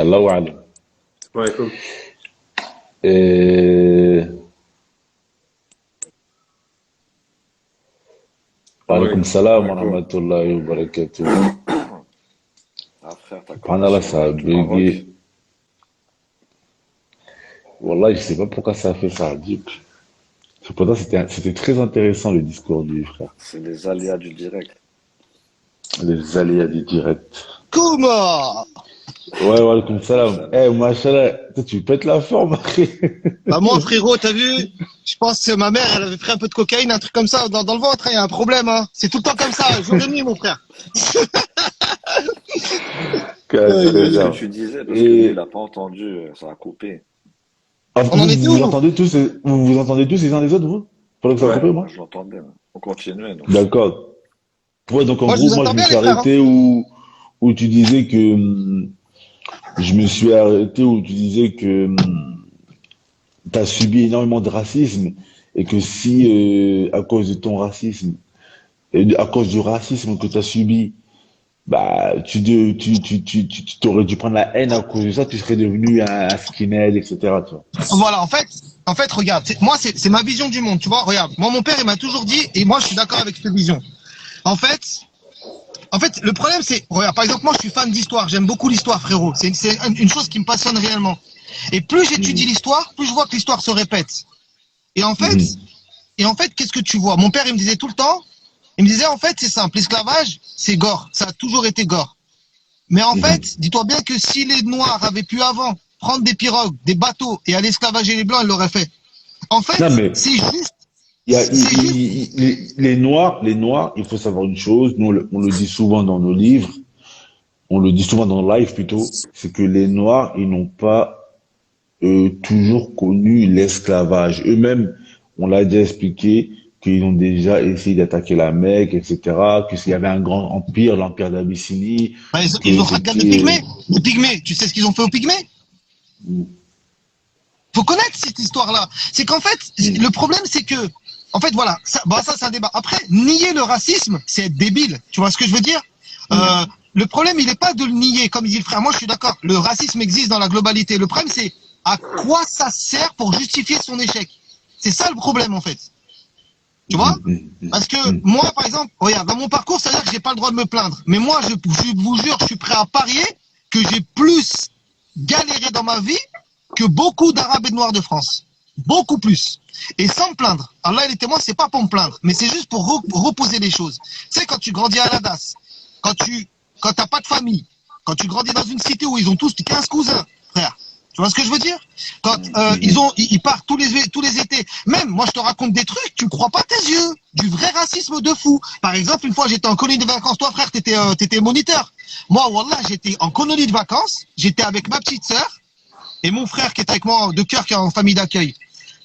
Allahu alam. Ouais, comme. Et... Wa Oui, alaykoum salam wa d'accord. rahmatullahi wa barakatuh. Ah frère, t'as Subhanallah, commencé à ça a parler du Maroc. bugué. Wallah, je sais pas pourquoi ça a fait ça. Cependant, c'était très intéressant le discours du frère. C'est les aléas du direct. Les aléas du direct. Comment? Ouais, wa alaykoum salam. Salam. Eh, machallah, toi, tu pètes la forme, après. Bah moi, frérot, t'as vu? Je pense que ma mère, elle avait pris un peu de cocaïne, un truc comme ça, dans le ventre, il y a un problème, hein. C'est tout le temps comme ça, jour et nuit, mon frère. Très Dis-nous ce que bien. tu disais, parce que lui, il Et a pas entendu, ça a coupé. On en était où, vous nous? entendez tous, vous vous entendez tous les uns des autres, vous? Pendant que ça a Ouais, coupé, moi moi? je l'entendais, hein. On continuait, nous. D'accord. Ouais, donc en Moi, je gros, vous moi, entends je me bien, suis les frères, hein. arrêté où tu disais que, je me suis arrêté où tu disais que, tu as subi énormément de racisme et que si, à cause de ton racisme, et à cause du racisme que tu as subi, bah, t'aurais dû prendre la haine à cause de ça, tu serais devenu un skinhead, etc., tu vois. Voilà, en fait, regarde, c'est ma vision du monde, tu vois, regarde. Moi, mon père, il m'a toujours dit, et moi, je suis d'accord avec cette vision. En fait, le problème, c'est, regarde, par exemple, moi, je suis fan d'histoire, j'aime beaucoup l'histoire, frérot. C'est une chose qui me passionne réellement. Et plus j'étudie Mhm. l'histoire, plus je vois que l'histoire se répète. Et en fait, Mhm. qu'est-ce que tu vois? Mon père, il me disait tout le temps, il me disait, en fait, c'est simple, l'esclavage, c'est gore, ça a toujours été gore. Mais en Mhm. fait, dis-toi bien que si les Noirs avaient pu avant prendre des pirogues, des bateaux et aller esclavager les Blancs, ils l'auraient fait. En fait, Non, mais c'est juste, c'est juste, les noirs, il faut savoir une chose, nous on le dit souvent dans nos livres, on le dit souvent dans nos lives plutôt, c'est que les noirs, ils n'ont pas toujours connu l'esclavage. Eux-mêmes, on l'a déjà expliqué, qu'ils ont déjà essayé d'attaquer la Mecque, etc., que s'il y avait un grand empire, l'empire d'Abyssinie, bah, ils que ont regardé les c'était... Pygmées. Les Pygmées, tu sais ce qu'ils ont fait aux Pygmées? Faut connaître cette histoire-là. C'est qu'en fait, le problème, c'est que, en fait, voilà, ça, c'est un débat. Après, nier le racisme, c'est être débile. Tu vois ce que je veux dire? Le problème, il n'est pas de le nier, comme dit le frère. Moi, je suis d'accord. Le racisme existe dans la globalité. Le problème, c'est à quoi ça sert pour justifier son échec. C'est ça le problème, en fait. Tu vois? Parce que moi, par exemple, regarde, dans mon parcours, ça veut dire que j'ai pas le droit de me plaindre. Mais moi, je vous jure, je suis prêt à parier que j'ai plus galéré dans ma vie que beaucoup d'Arabes et de Noirs de France. Beaucoup plus. Et sans me plaindre. Allah, il est témoin, c'est pas pour me plaindre, mais c'est juste pour reposer les choses. Tu sais, quand tu grandis à la DAS, quand t'as pas de famille, quand tu grandis dans une cité où ils ont tous 15 cousins, frère, tu vois ce que je veux dire? Quand ils partent tous les étés. Même, moi, je te raconte des trucs, tu crois pas tes yeux. Du vrai racisme de fou. Par exemple, une fois, j'étais en colonie de vacances. Toi, frère, t'étais moniteur. Moi, Wallah, j'étais en colonie de vacances. J'étais avec ma petite sœur et mon frère qui était avec moi de cœur, qui est en famille d'accueil.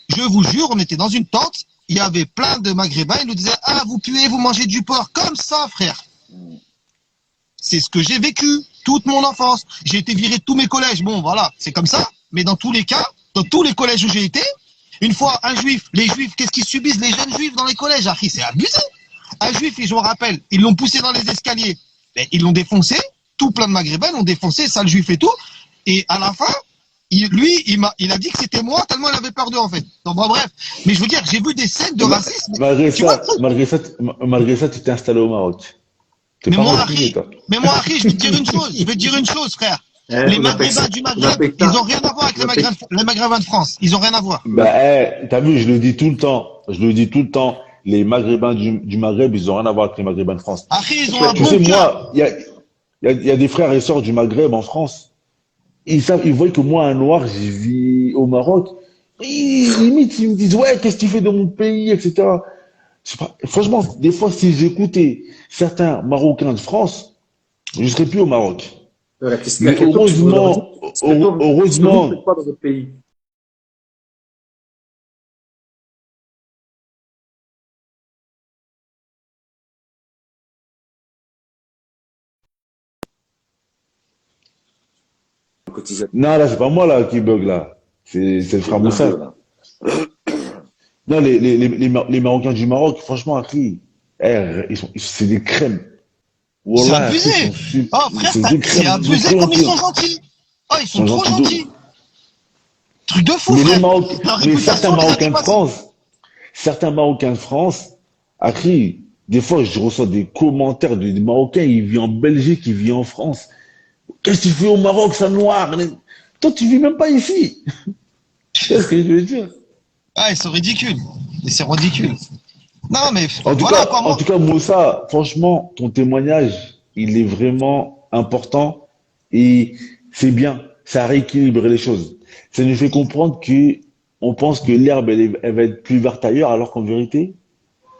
Je vous jure, on était dans une tente. Il y avait plein de Maghrébins. Ils nous disaient, ah, vous puez, vous mangez du porc. Comme ça, frère. C'est ce que j'ai vécu toute mon enfance. J'ai été viré de tous mes collèges. Bon, voilà, c'est comme ça. Mais dans tous les cas, dans tous les collèges où j'ai été, une fois un juif, les juifs, qu'est-ce qu'ils subissent les jeunes juifs dans les collèges? Ah, c'est abusé. Un juif, je me rappelle, ils l'ont poussé dans les escaliers. Mais ils l'ont défoncé. Tout plein de Maghrébins l'ont défoncé, sale juif et tout. Et à la fin, il a dit que c'était moi tellement il avait peur d'eux en fait. Donc bon, bref. Mais je veux dire, j'ai vu des scènes de Ma- racisme. Malgré Tu vois le ça, truc? malgré ça, tu t'es installé au Maroc. T'es Mais pas moi, marocain, Harry, toi. je vais te dire une chose. Je vais te dire une chose, frère. Les On appelle Maghrébins ça, du on Maghreb, appelle ils ça, ont rien à voir avec on appelle, les Maghrébins de France. Ils ont rien à voir. on appelle- T'as vu, je le dis tout le temps. Je le dis tout le temps. Les Maghrébins du Maghreb, ils ont rien à voir avec les Maghrébins de France. Harry, ils ont un Tu bon sais, cœur. moi, il y a des frères et sœurs du Maghreb en France. Ils voient que moi, un noir, je vis au Maroc. Limite, ils me disent, ouais, qu'est-ce que tu fais dans mon pays, etc. Franchement, des fois, si j'écoutais certains Marocains de France, je serais plus au Maroc. la question, la Mais question que tu peux leur dire, ce que vous ne heureusement, faites pas dans votre pays. Quotidien. non, là, c'est pas moi là qui bug là. C'est le C'est frère vous Moussa. deux, là. Non, les Marocains du Maroc, franchement, Akhi, c'est des crèmes. C'est Wallah, Akhi, abusé. Oh, frère, c'est des c'est crèmes. Ils sont abusé trop comme ils gentils. sont gentils. Oh, ils Ils sont sont trop gentils de ouf. gentils. Truc de fou, Mais les frère. Marocains, Leur mais certains réputation, déjà, Marocains tu de passes. France, certains Marocains de France, Akhi, des fois, je reçois des commentaires des Marocains, il vit en Belgique, il vit en France. Qu'est-ce que tu fais au Maroc, ça noir? Toi, tu vis même pas ici. Tu vois ce que je veux dire? Ah, ils sont ridicules. Et c'est ridicule. Non, mais En tout voilà cas, quoi, en moi. tout cas, Moussa, franchement, ton témoignage, il est vraiment important et c'est bien. Ça rééquilibre les choses. Ça nous fait comprendre que on pense que l'herbe, elle va être plus verte ailleurs, alors qu'en vérité,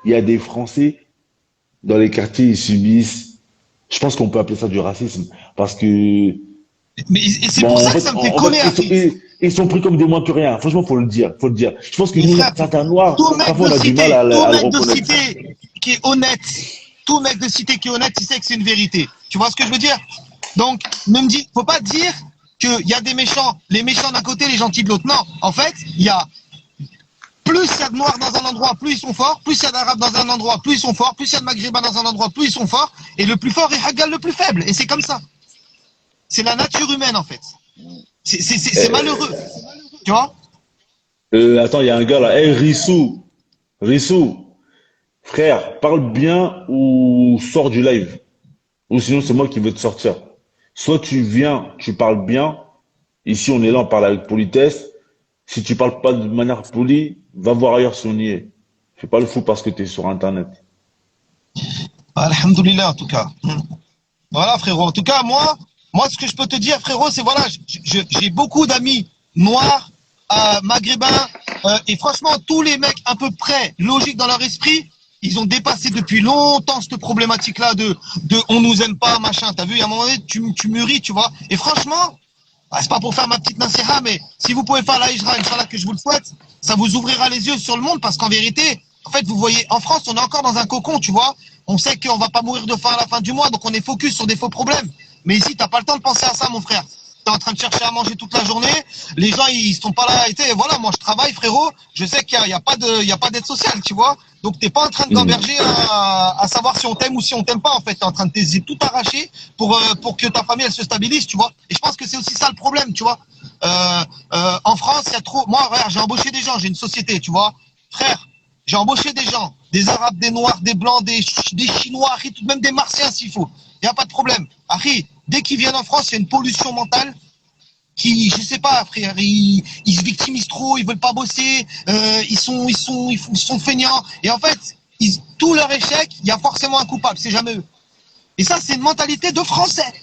il y a des Français dans les quartiers, ils subissent. Je pense qu'on peut appeler ça du racisme parce que Mais et c'est pour bon, ça que ça me fait en fait, coller, Harry. ils sont pris comme des moins que rien. Franchement, faut le dire, faut le dire. Je pense que Mais nous, frère, certains noirs, tout mec parfois, de on a du mal cité, tout à le mec de reconnaître. cité qui est honnête, tout mec de cité qui est honnête, il sait que c'est une vérité. Tu vois ce que je veux dire? Donc, ne me dis, faut pas dire qu'il y a des méchants, les méchants d'un côté, les gentils de l'autre. Non, en fait, il y a plus il y a de noirs dans un endroit, plus ils sont forts, plus il y a d'arabes dans un endroit, plus ils sont forts, plus il y a de maghrébins dans un endroit, plus ils sont forts, et le plus fort est hagal le plus faible. Et c'est comme ça. C'est la nature humaine, en fait. C'est malheureux. Tu vois? Attends, il y a un gars là. Hey, Rissou, frère, parle bien ou sors du live. Ou sinon, c'est moi qui vais te sortir. Soit tu viens, tu parles bien. Ici, on est là, on parle avec politesse. Si tu parles pas de manière polie, va voir ailleurs si on y est. Fais pas le fou parce que tu es sur Internet. Alhamdoulilah, en tout cas. Voilà, frérot. En tout cas, moi, ce que je peux te dire, frérot, c'est voilà, j'ai beaucoup d'amis noirs, maghrébins, et franchement, tous les mecs à peu près logiques dans leur esprit, ils ont dépassé depuis longtemps cette problématique-là de on nous aime pas, machin. T'as vu, à un moment donné, tu mûris, tu vois. Et franchement, c'est pas pour faire ma petite nasiha, mais si vous pouvez faire la hijra, Inch'Allah, que je vous le souhaite, ça vous ouvrira les yeux sur le monde parce qu'en vérité, en fait, vous voyez, en France, on est encore dans un cocon, tu vois. On sait qu'on va pas mourir de faim à la fin du mois, donc on est focus sur des faux problèmes. Mais ici, t'as pas le temps de penser à ça, mon frère. T'es en train de chercher à manger toute la journée. Les gens, ils sont pas là. Et voilà, moi, je travaille, frérot. Je sais qu'il y a pas de, il y a pas d'aide sociale, tu vois. Donc, t'es pas en train de Mhm. gamberger à savoir si on t'aime ou si on t'aime pas, en fait. T'es en train de t'essayer tout arracher pour que ta famille, elle se stabilise, tu vois. Et je pense que c'est aussi ça le problème, tu vois. En France, il y a trop. Moi, regarde, j'ai embauché des gens, j'ai une société, tu vois. Frère, j'ai embauché des gens, des Arabes, des Noirs, des Blancs, des Chinois, même des Martiens s'il faut. Il n'y a pas de problème. Harry, dès qu'ils viennent en France, il y a une pollution mentale qui, je sais pas, frère, ils se victimisent trop, ils veulent pas bosser, ils sont feignants. Et en fait, tout leur échec, il y a forcément un coupable, c'est jamais eux. Et ça, c'est une mentalité de Français.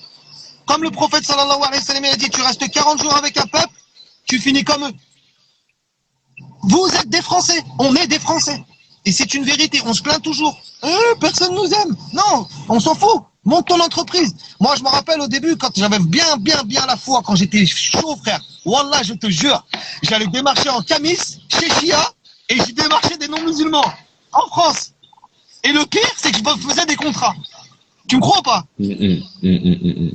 Comme le prophète sallallahu alayhi wa sallam a dit, tu restes 40 jours avec un peuple, tu finis comme eux. Vous êtes des Français, on est des Français. Et c'est une vérité, on se plaint toujours. Personne nous aime. Non, on s'en fout. Monte ton entreprise. Moi, je me rappelle au début, quand j'avais bien la foi, quand j'étais chaud, frère. Wallah, je te jure, j'allais démarcher en camis, chez Chia, et j'ai démarché des non-musulmans. En France. Et le pire, c'est que je faisais des contrats. Tu me crois ou pas?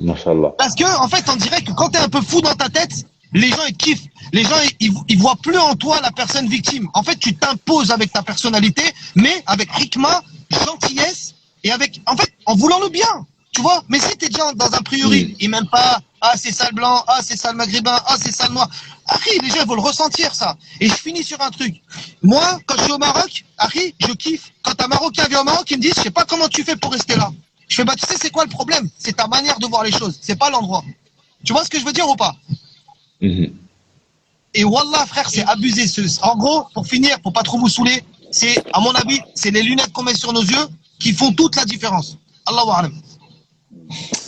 Mashallah. Parce que, en fait, on dirait que quand t'es un peu fou dans ta tête, les gens, ils kiffent. Les gens, ils voient plus en toi la personne victime. En fait, tu t'imposes avec ta personnalité, mais avec hikma, gentillesse, et avec, en fait, en voulant le bien. Tu vois? Mais si t'es déjà dans un priori, ils m'aiment pas, ah, c'est ça le blanc, ah, c'est ça le maghrébin, ah, c'est ça le noir. Harry, les gens, ils vont le ressentir, ça. Et je finis sur un truc. Moi, quand je suis au Maroc, Harry, je kiffe. Quand un Marocain vient au Maroc, il me dit, je sais pas comment tu fais pour rester là. Je fais, bah, tu sais, c'est quoi le problème? C'est ta manière de voir les choses. C'est pas l'endroit. Tu vois ce que je veux dire ou pas? Mhm. Et Wallah, frère, c'est abusé. En gros, pour finir, pour pas trop vous saouler, c'est, à mon avis, c'est les lunettes qu'on met sur nos yeux qui font toute la différence. Allahu a'lam.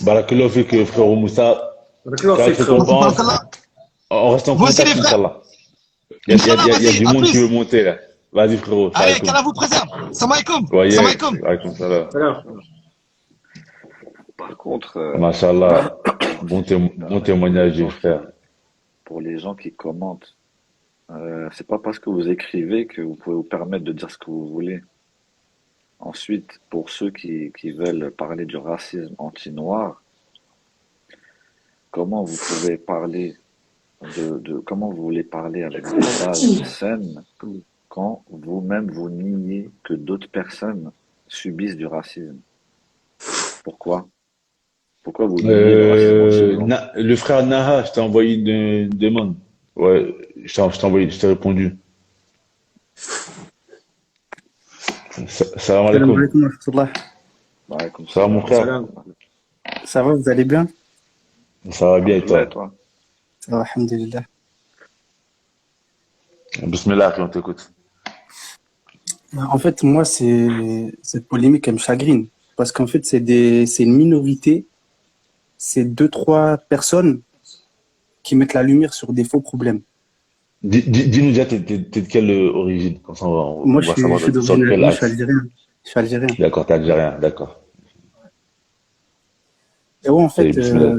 Barakallahu fik, frérot Moussa. Barakallahu Qu'est-ce fik, que t'en frérot. penses? Barakallah. On reste en Vous aussi, les contact, frères. Inch'Allah. Inch'Allah, Il y a vas-y, du à monde qui veut plus. monter là. Vas-y, frérot. Salam Allez, alaikum. qu'Allah vous préserve. Salam alaikum. Salam Voyez. alaikum. Alaikum salam. Voilà. Par contre, Mashallah. Bon témoignage, frère. pour les gens qui commentent, c'est pas parce que vous écrivez que vous pouvez vous permettre de dire ce que vous voulez. Ensuite, pour ceux qui veulent parler du racisme anti-noir, comment vous pouvez parler comment vous voulez parler avec des bases saines quand vous-même vous niez que d'autres personnes subissent du racisme? Pourquoi? Pourquoi vous niez le racisme musulman? Le frère Naha, je t'ai envoyé une demande. Ouais, je t'ai envoyé, je t'ai répondu. Salam Salam alaikum. alaikum wa rahmatullah. Ouais, comme Ça va, mon frère? Salam. Ça va, vous allez bien? Ça va bien et Alhamdoulilah, toi? et toi? Ça va, alhamdulillah. Bismillah, on t'écoute. En fait, moi, cette polémique, elle me chagrine. Parce qu'en fait, c'est une minorité, c'est deux, trois personnes qui mettent la lumière sur des faux problèmes. Dis-nous déjà, t'es de quelle origine? Comme ça, on Moi, va savoir je suis sur d'origine, quel moi, je suis axe. algérien. Je suis algérien. D'accord, t'es algérien, d'accord. Et ouais, en Allez, fait, bismillah.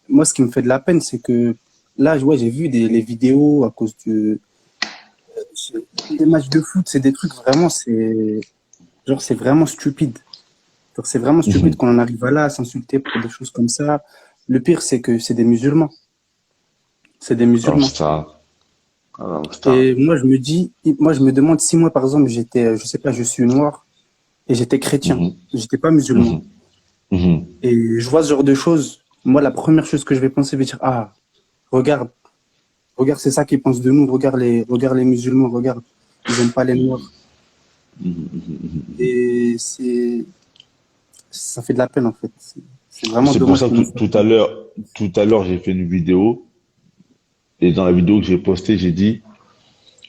moi, ce qui me fait de la peine, c'est que là, ouais, j'ai vu les vidéos à cause des matchs de foot, c'est des trucs vraiment, c'est vraiment stupide. Genre, c'est vraiment stupide Mhm. qu'on en arrive à là, à s'insulter pour des choses comme ça. Le pire, c'est que c'est des musulmans. C'est des Alors, musulmans. c'est ça. Alors, c'est ça. Et moi, je me demande si moi, par exemple, je sais pas, je suis noir et j'étais chrétien. Mhm. J'étais pas musulman. Mhm. Mhm. Et je vois ce genre de choses. Moi, la première chose que je vais penser, je vais dire, ah, regarde, regarde, c'est ça qu'ils pensent de nous. Regarde les musulmans, regarde, ils aiment pas les noirs. Et ça fait de la peine, en fait. C'est vraiment C'est pour dommage ça que que nous fassions ça. tout à l'heure, j'ai fait une vidéo. Et dans la vidéo que j'ai postée, j'ai dit,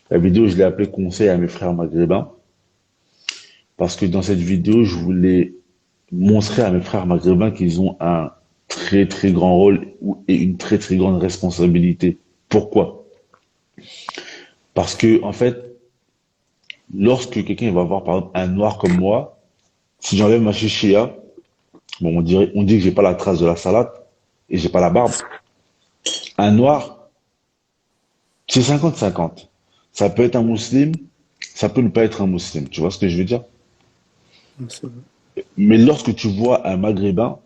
la vidéo, je l'ai appelée Conseil à mes frères maghrébins. Parce que dans cette vidéo, je voulais montrer à mes frères maghrébins qu'ils ont un très très grand rôle et une très très grande responsabilité. Pourquoi? Parce que, en fait, lorsque quelqu'un va voir, par exemple, un noir comme moi, si j'enlève ma chichia, bon, on dit que j'ai pas la trace de la salade et j'ai pas la barbe. Un noir, c'est 50-50. Ça peut être un musulman, ça peut ne pas être un musulman. Tu vois ce que je veux dire? C'est vrai. Mais lorsque tu vois un maghrébin,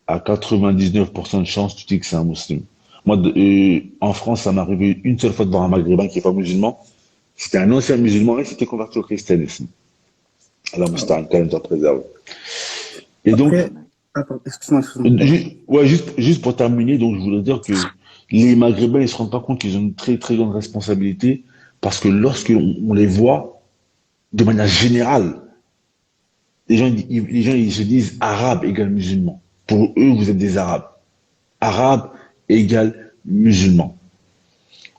à 99% de chance, tu dis que c'est un musulman. Moi, en France, ça m'est arrivé une seule fois de voir un maghrébin qui n'est pas musulman. C'était un ancien musulman et s'était converti au christianisme. Alors, Ah c'était ouais. un calme de préserve. Et donc, Après, attends, excuse-moi, pardon. ouais, juste pour terminer, donc je voudrais dire que les Maghrébins, ils se rendent pas compte qu'ils ont une très très grande responsabilité parce que lorsque on les voit, de manière générale, les gens ils se disent arabe égale musulman. Pour eux, vous êtes des arabes. Arabe égale musulman.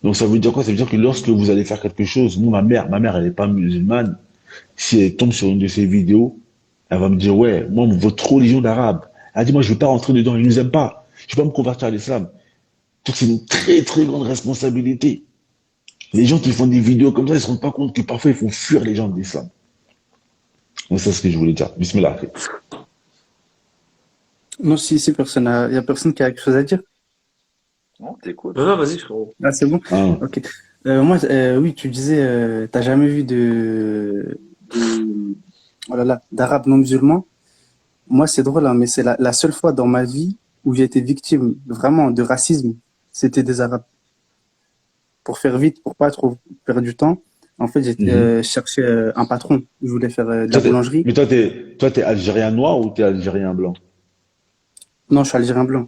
Donc ça veut dire quoi? Ça veut dire que lorsque vous allez faire quelque chose, moi, ma mère, elle n'est pas musulmane. Si elle tombe sur une de ces vidéos, elle va me dire, ouais, moi, votre religion d'arabe. Elle dit, moi, je ne veux pas rentrer dedans, ils nous aiment pas. Je ne vais pas me convertir à l'islam. Donc c'est une très, très grande responsabilité. Les gens qui font des vidéos comme ça, ils ne se rendent pas compte que parfois, ils font fuir les gens de l'islam. Donc c'est ce que je voulais dire. Bismillah. Non, si il y a personne qui a quelque chose à dire. Non, t'écoutes. Non, non, vas-y, frérot. Ah, c'est bon? Hein. Ok. Moi, oui, tu disais, t'as jamais vu oh là là, d'arabes non musulmans. Moi, c'est drôle, hein, mais c'est la seule fois dans ma vie où j'ai été victime vraiment de racisme, c'était des arabes. Pour faire vite, pour pas trop perdre du temps, en fait, Mhm. je cherchais un patron. Je voulais faire de la Toi, boulangerie. mais toi, t'es algérien noir ou t'es algérien blanc? Non, je suis algérien blanc.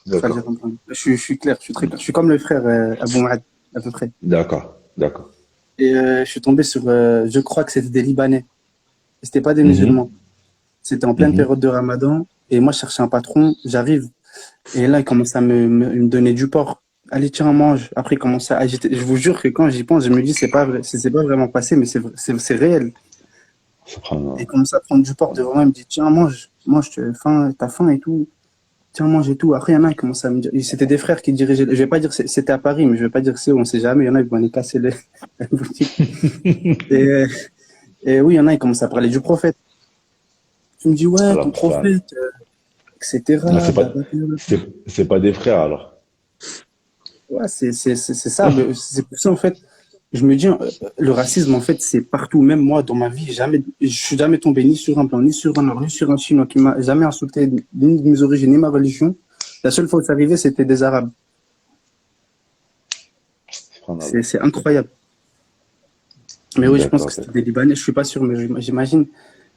Je suis D'accord. algérien blanc. Je suis clair, je suis très clair. Je suis comme le frère Abou Maad, à peu près. D'accord. D'accord. Et je suis tombé sur, je crois que c'était des Libanais. C'était pas des Mhm. musulmans. C'était en pleine Mhm. période de Ramadan. Et moi, je cherchais un patron. J'arrive. Et là, il commence à me donner du porc. Allez, tiens, mange. Après, il commence à agiter. Je vous jure que quand j'y pense, je me dis, c'est pas vrai, c'est pas vraiment passé, mais c'est réel. Subhanallah. Et il commence à prendre du porc devant moi. Il me dit, tiens, mange, tu as faim, t'as faim et tout. Tiens, mange et tout. Après, il y en a, ils commencent à me dire, et c'était des frères qui dirigeaient. Je vais pas dire que c'était à Paris, mais je vais pas dire que c'est, on sait jamais. Il y en a, ils vont aller casser la boutique. Et, et oui, il y en a, ils commencent à parler du prophète. Tu me dis, ouais, Allah ton Moustan. prophète, Ah, etc. Blablabla. c'est pas des frères alors. Ouais, c'est ça. Mais c'est pour ça, en fait, je me dis, le racisme, en fait, c'est partout. Même moi, dans ma vie, je suis jamais tombé ni sur un blanc, ni sur un noir, ni sur un chinois qui m'a jamais insulté ni de mes origines, ni ma religion. La seule fois où ça arrivait, c'était des arabes. Subhanallah. C'est incroyable. Mais oui, je pense D'accord, que c'était d'accord. des Libanais, je suis pas sûr, mais j'imagine.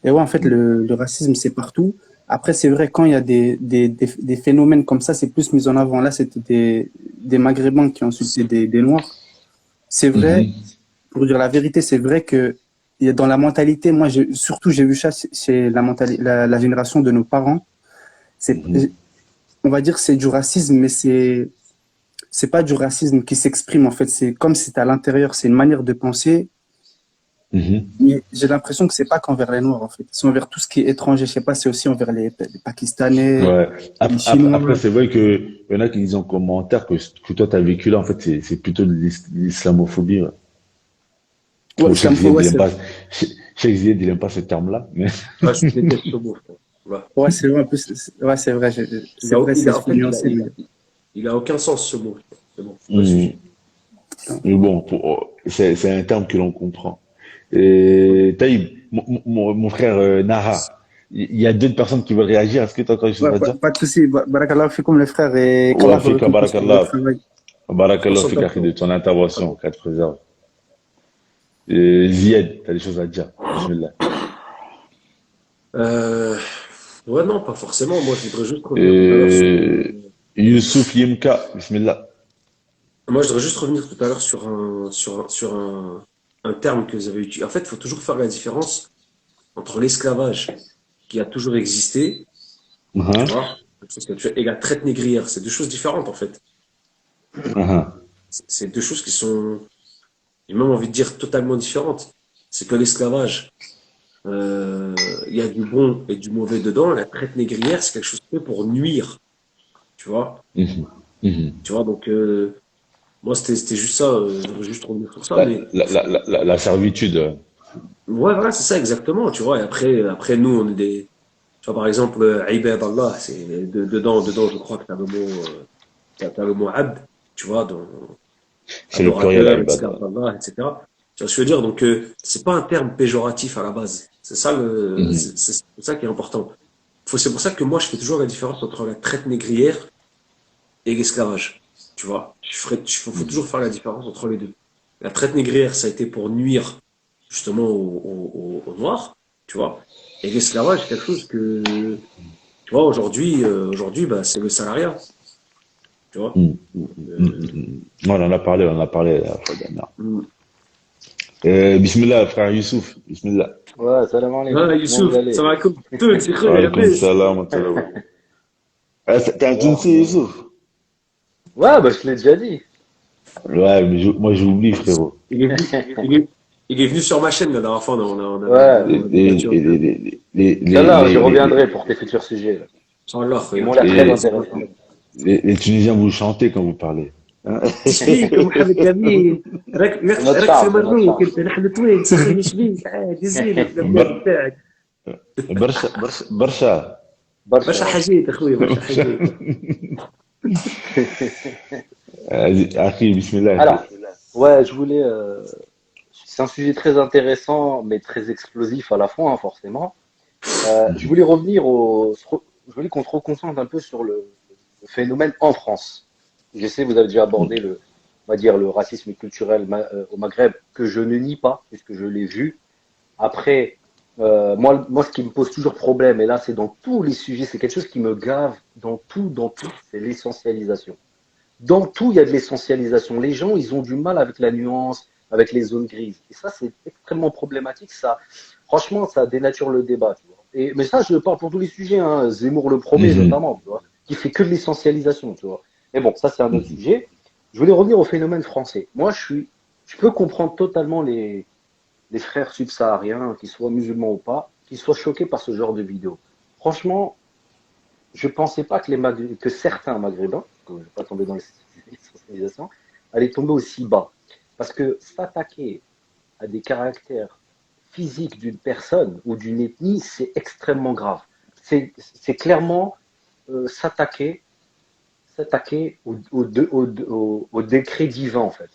Et ouais, en fait, le racisme, c'est partout. Après, c'est vrai, quand il y a des phénomènes comme ça, c'est plus mis en avant. Là, c'était des Maghrébins qui ont insulté des Noirs. C'est vrai, Mhm. pour dire la vérité, c'est vrai que il y a dans la mentalité, moi, surtout, j'ai vu ça chez la génération de nos parents. C'est, Mhm. on va dire, c'est du racisme, mais c'est pas du racisme qui s'exprime, en fait. C'est comme si c'était à l'intérieur, c'est une manière de penser. Mhm. Mais j'ai l'impression que c'est pas qu'envers les Noirs, en fait. C'est envers tout ce qui est étranger. Je sais pas, c'est aussi envers les Pakistanais, Ouais. les Chinois. Après, c'est vrai que il y en a qui disent en commentaire que toi, t'as vécu là, en fait, c'est plutôt de l'islamophobie. Ouais. Ouais, Bon, je sais que Ziyad, ouais, il aime pas, je sais que Ziyad, il aime pas ce terme-là, mais. Ouais, je déteste ce mot, frère. Voilà. ouais, c'est vrai, en plus, ouais, c'est vrai, Il c'est a, vrai, il c'est a, en faut fait, nuancer, mais il a aucun sens, ce mot. C'est bon, c'est pas le Mhm. sujet. Mais bon, c'est un terme que l'on comprend. Et Taïb, mon frère Naha, il y a d'autres personnes qui veulent réagir. Est-ce que tu as encore des choses ouais, à dire? pas de souci. Barakallah fikum les frères et Ouais, qu'Allah vous Fika, récompense pour votre barakallah. travail. Barakallah, Fika, Concentration. de ton intervention, 4 frères. Ziad, tu as des choses à dire. Bismillah. Euh, ouais, non, pas forcément. Moi, je voudrais juste revenir tout à l'heure sur. Youssouf Yimka, Bismillah. Moi, je voudrais juste revenir tout à l'heure sur un terme que vous avez utilisé. En fait, il faut toujours faire la différence entre l'esclavage qui a toujours existé, tu Mhm, vois, et la traite négrière. C'est deux choses différentes, en fait. mhm, C'est deux choses qui sont, j'ai même envie de dire, totalement différentes. C'est que l'esclavage, il y a du bon et du mauvais dedans. La traite négrière, c'est quelque chose fait pour nuire, tu vois. mhm, mhm. Tu vois, donc, moi, c'était juste ça. Je voudrais juste revenir sur ça, La, mais la servitude. ouais, voilà, c'est ça exactement, tu vois. Et après, nous, on est des, tu vois, par exemple, Ibad Allah, dedans, je crois que t'as le mot, t'as le mot abd, tu vois, dans C'est le pluriel, adorateur, Aïbad. esclave d'Allah, etc. Tu vois ce que je veux dire? Donc, c'est pas un terme péjoratif à la base. C'est ça Mhm, c'est ça qui est important. C'est pour ça que moi, je fais toujours la différence entre la traite négrière et l'esclavage. Tu vois, faut mhm, toujours faire la différence entre les deux. La traite négrière, ça a été pour nuire justement aux Noirs, tu vois. Et l'esclavage, c'est quelque chose que, tu vois, aujourd'hui, bah, c'est le salariat, tu vois. mhm, Donc, mhm. On en a parlé la fois dernière. mm. Bismillah, frère Youssouf. Bismillah. Ouais, salam alaikum. Ah, Comment vous Youssouf, allez? salam alaikum. Tout, c'est creux, la Alaykoum baisse. salam wa rahmatullah. Ah, t'es un Ça va, Tunisi, bon. Youssouf? Ouais, bah, je te l'ai déjà dit. Ouais, mais moi j'oublie, frérot. Il est venu, il est venu sur ma chaîne la dernière fois, Ouais. Les, on a les, débattu un peu. les, les, les, Inch'Allah, j'y les, reviendrai les, pour tes futurs sujets, là. Inch'Allah, Ils khoya. m'ont l'air très les, intéressants. les Tunisiens, vous chantez quand vous parlez. Hein. تشفيك محمد جميل C'est notre راك في charme, c'est notre مروك charme. انت نحن طويل سخين شبيك عادي زين الافلام بر بتاعك برشا برشا برشا. برشا Barcha, حاجات اخويا برشا حاجات Akhi, bismillah. Alors, ouais, je voulais. C'est un sujet très intéressant, mais très explosif à la fois, hein, forcément. Je voulais revenir je voulais qu'on se reconcentre un peu sur le phénomène en France. Je sais, vous avez déjà abordé on va dire, le racisme culturel au Maghreb, que je ne nie pas, puisque je l'ai vu. Après, moi, ce qui me pose toujours problème, et là, c'est dans tous les sujets, c'est quelque chose qui me gave dans tout, c'est l'essentialisation. Dans tout, il y a de l'essentialisation. Les gens, ils ont du mal avec la nuance, avec les zones grises. Et ça, c'est extrêmement problématique. Ça, franchement, ça dénature le débat. Tu vois. Mais ça, je parle pour tous les sujets. Hein. Zemmour le premier, Mhm, notamment, tu vois, qui fait que de l'essentialisation. Tu vois. Mais bon, ça, c'est un autre sujet. Je voulais revenir au phénomène français. Moi, je peux comprendre totalement les frères subsahariens, qu'ils soient musulmans ou pas, qu'ils soient choqués par ce genre de vidéo. Franchement, je pensais pas que certains Maghrébins, que je ne vais pas tomber dans les sensibilisations, allaient tomber aussi bas. Parce que s'attaquer à des caractères physiques d'une personne ou d'une ethnie, c'est extrêmement grave. C'est clairement s'attaquer au décret divin, en fait.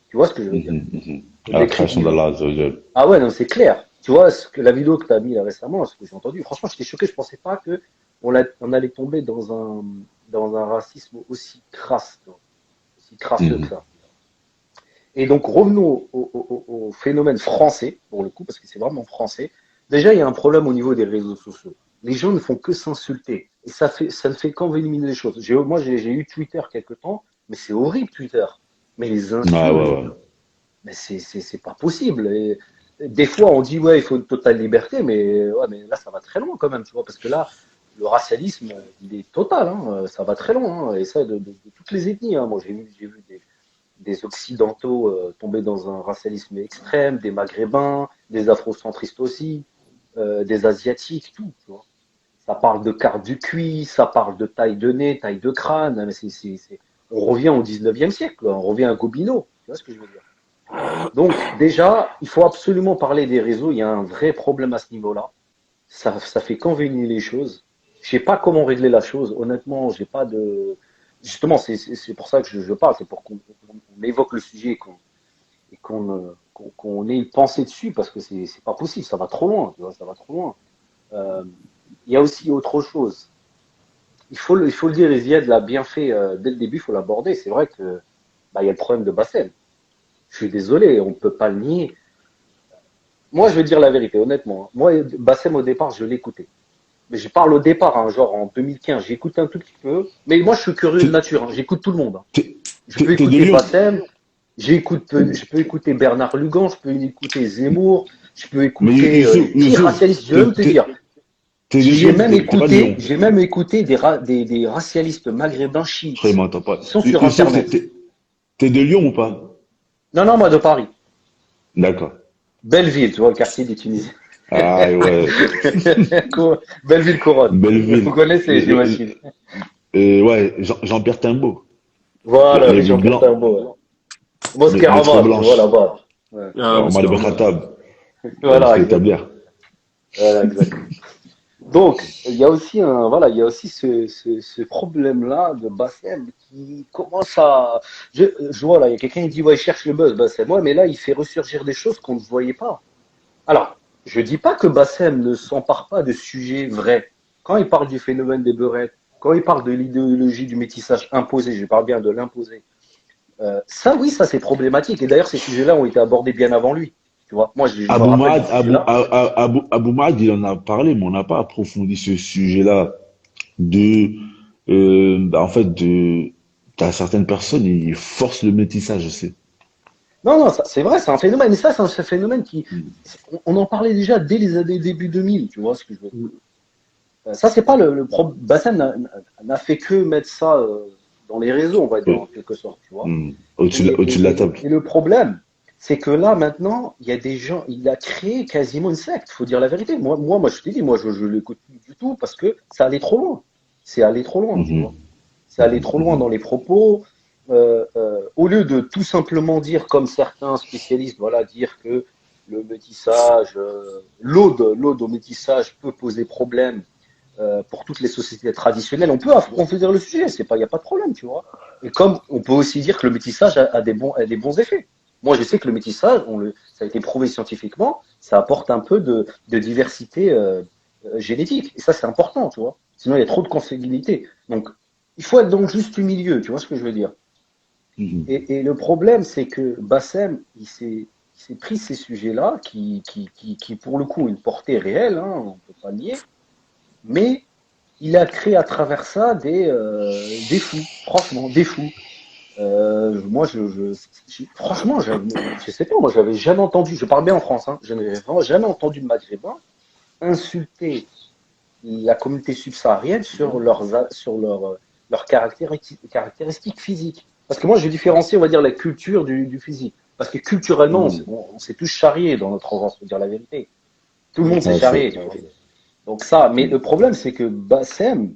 Tu vois ce que je veux dire? mhm, mhm. Au À la décret création divin. d'Allah Azza wa Jal. Ah ouais, non, c'est clair. Tu vois, la vidéo que tu as mis là récemment, ce que j'ai entendu, franchement, j'étais choqué. Je pensais pas que on allait tomber dans un racisme aussi crasse, tu vois, aussi crasseux que Mhm, ça. Et donc, revenons au phénomène français, pour le coup, parce que c'est vraiment français. Déjà, il y a un problème au niveau des réseaux sociaux. les gens ne font que s'insulter. Et ça ne fait qu'envenimer les choses. J'ai eu Twitter quelque temps, mais c'est horrible Twitter. Mais les Ah, insultes, ouais, ouais. mais c'est pas possible. Et des fois, on dit, ouais, il faut une totale liberté, mais là, ça va très loin quand même, tu vois, parce que là, le racialisme, il est total, hein, ça va très loin, hein, et ça, de toutes les ethnies, hein. Moi, j'ai vu des Occidentaux tomber dans un racialisme extrême, des Maghrébins, des Afrocentristes aussi, des Asiatiques, tout, tu vois. Ça parle de quart du cuit, ça parle de taille de nez, taille de crâne, mais on revient au 19e siècle, on revient à Gobineau, tu vois ce que je veux dire. Donc, déjà, il faut absolument parler des réseaux. Il y a un vrai problème à ce niveau-là. Ça fait qu'envenimer les choses. Je sais pas comment régler la chose. Honnêtement, j'ai pas de. Justement, c'est pour ça que je parle. C'est pour qu'on évoque le sujet et qu'on ait une pensée dessus parce que c'est pas possible. Ça va trop loin. Tu vois, ça va trop loin. Euh, il y a aussi autre chose. Il faut le dire, et Ziad l'a bien fait dès le début. Il faut l'aborder. C'est vrai que bah, il y a le problème de Bassem. Je suis désolé, on ne peut pas le nier. Moi, je vais dire la vérité, honnêtement. Moi, Bassem, au départ, je l'écoutais. Mais je parle au départ, hein, genre en 2015, j'écoute un tout petit peu. Mais moi, je suis curieux de T'es nature, hein, j'écoute tout le monde, hein. t'es- Je peux t'es de écouter Lyon? Bassem, je peux écouter Bernard Lugan, je peux écouter Zemmour, je peux Mais écouter qui est Youssouf, racialiste, je vais même te dire. t'es de Lyon, t'es pas de Lyon. J'ai même écouté des racialistes maghrébins Frère, il chiites m'entend pas. qui sont sur Youssouf, Internet. t'es de Lyon ou pas? Non, non, moi de Paris. D'accord. Belleville, tu vois, le quartier des Tunisiens. Ah, ouais. Belleville Couronne. Vous Belleville. connaissez, j'imagine. Ouais, Jean-Pierre Timbaud. Voilà, Les les gens blancs, Cartambo. Ouais. métro Mosquera tu vois, blanche. là-bas. Ouais. Ah, Omar c'est ibn normal. Khattab. Voilà, Mosquée exactement. Tablière. Voilà, exactement. Donc, il y a aussi voilà, il y a aussi ce problème-là de Bassem qui commence à, je vois là, il y a quelqu'un qui dit, ouais, il cherche le buzz, Bassem. Ouais, mais là, il fait ressurgir des choses qu'on ne voyait pas. Alors, je dis pas que Bassem ne s'empare pas de sujets vrais. Quand il parle du phénomène des beurettes, quand il parle de l'idéologie du métissage imposé, je parle bien de l'imposé. Ça, oui, ça c'est problématique. Et d'ailleurs, ces sujets-là ont été abordés bien avant lui. Tu vois, moi, je me Abou rappelle de Mahad, ce sujet-là. Abou Mahad, il en a parlé, mais on n'a pas approfondi ce sujet-là de, en fait, t'as certaines personnes, ils forcent le métissage, je sais. Non, non, c'est vrai, c'est un phénomène. Et ça, c'est un phénomène qui, on en parlait déjà dès les années début 2000. Tu vois ce que je veux dire. Ça, c'est pas le problème. Bassem n'a fait que mettre ça dans les réseaux, on va dire, en quelque sorte. Tu vois. Au-dessus de la table. Et le problème, c'est que là, maintenant, il y a des gens, il a créé quasiment une secte, faut dire la vérité. Moi, je te dis, moi, je l'écoute plus du tout parce que ça allait trop loin. C'est allé trop loin, tu vois. C'est allé trop loin dans les propos. Au lieu de tout simplement dire, comme certains spécialistes, voilà, dire que le métissage, l'ode au métissage peut poser problème pour toutes les sociétés traditionnelles, on peut approfondir le sujet, il n'y a pas de problème, tu vois. Et comme on peut aussi dire que le métissage a des bons effets. Moi, je sais que le métissage, ça a été prouvé scientifiquement, ça apporte un peu de diversité génétique. Et ça, c'est important, tu vois. Sinon, il y a trop de consanguinité. Donc, il faut être donc juste du milieu, tu vois ce que je veux dire. Et le problème, c'est que Bassem, il s'est pris ces sujets-là, qui, pour le coup, ont une portée réelle, hein, on ne peut pas le nier, mais il a créé à travers ça des fous, franchement, des fous. Moi, franchement, je sais pas, moi, j'avais jamais entendu, je parle bien en France, hein, je n'avais vraiment jamais entendu de Maghrébins insulter la communauté subsaharienne sur leurs caractéristiques physiques. Parce que moi, je différencie, on va dire, la culture du physique. Parce que culturellement, on s'est tous charriés dans notre enfance, faut dire la vérité. Tout le monde s'est Ouais, charrié. Tu vois. Donc ça, mais le problème, c'est que Bassem,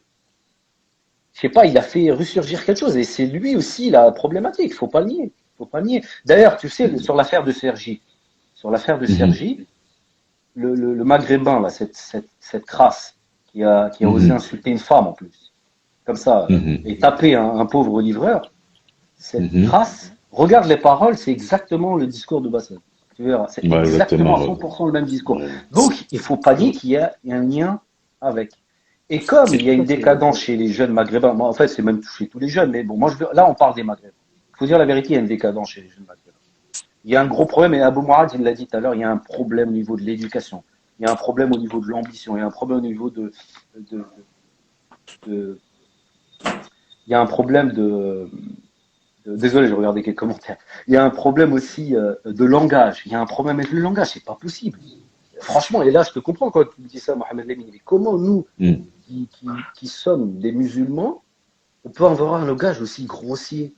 je sais pas, il a fait ressurgir quelque chose. Et c'est lui aussi la problématique, faut pas le nier. Faut pas le nier. D'ailleurs, tu sais, sur l'affaire de Sergi, le Maghrébin, là, cette crasse qui a osé insulter une femme en plus, comme ça, et taper un pauvre livreur, cette crasse, regarde les paroles, c'est exactement le discours de Bassem. Tu verras, c'est exactement à 100% le même discours. Donc, il faut pas nier qu'il y a un lien avec. Et comme il y a une décadence chez les jeunes maghrébins, moi, en fait, c'est même chez tous les jeunes, mais bon, là, on parle des maghrébins. Il faut dire la vérité, il y a une décadence chez les jeunes maghrébins. Il y a un gros problème, et Abou Mourad, il l'a dit tout à l'heure, il y a un problème au niveau de l'éducation. il y a un problème au niveau de l'ambition, il y a un problème au niveau de, de- il y a un problème désolé, je regardais quelques commentaires. Il y a un problème aussi de langage. Il y a un problème avec le langage, c'est pas possible. Franchement, et là, je te comprends quand tu me dis ça, Mohamed Lamine. Mais comment nous, Mm. qui sommes des musulmans, on peut avoir un langage aussi grossier,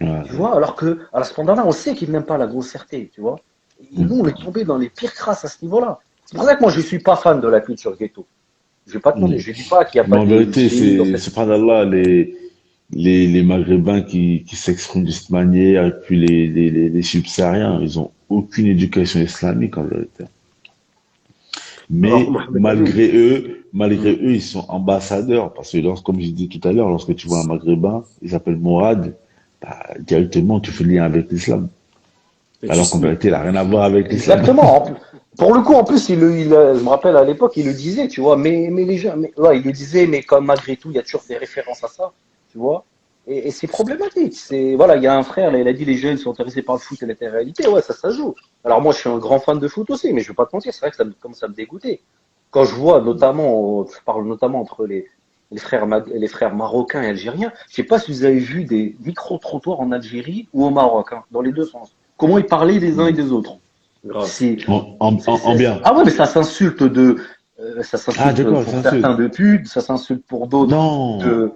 Ouais. tu vois, alors que, à ce moment-là, on sait qu'ils n'aiment pas la grossièreté, tu vois. Et nous, on est tombé dans les pires crasses à ce niveau-là. C'est pour ça que moi, je suis pas fan de la culture ghetto. Je vais pas te mentir, je dis pas qu'il n'y a Mais pas en de vérité, génie dans c'est, cette. subhanallah, les Maghrébins qui s'expriment de cette manière, et puis les subsahariens, ils ont aucune éducation islamique, en vérité. Alors, Mais Mohamed Lamine, malgré eux, ils sont ambassadeurs. Parce que, comme je disais tout à l'heure, lorsque tu vois un Maghrébin, il s'appelle Mourad, bah, directement, tu fais le lien avec l'islam. mais Alors qu'en vérité, il n'a rien à voir avec l'islam. Exactement. Pour le coup, en plus, je me rappelle à l'époque, il le disait, tu vois, mais les gens, ouais, il le disait, mais comme malgré tout, il y a toujours des références à ça, tu vois. Et c'est problématique. Voilà, il y a un frère, là, il a dit les jeunes sont intéressés par le foot et la réalité. Ouais, ça joue. Alors moi, je suis un grand fan de foot aussi, mais je vais pas te mentir, c'est vrai que ça commence à me dégoûter. Quand je vois notamment, je parle notamment entre les frères marocains et algériens, je sais pas si vous avez vu des micro-trottoirs en Algérie ou au Maroc, hein, dans les deux sens. Comment ils parlaient des uns et des autres. grave. C'est, En bien. Ah ouais, mais ça s'insulte ça Ah, s'insulte d'accord, pour c'est un certains seul. de pute, ça s'insulte pour d'autres Non. de.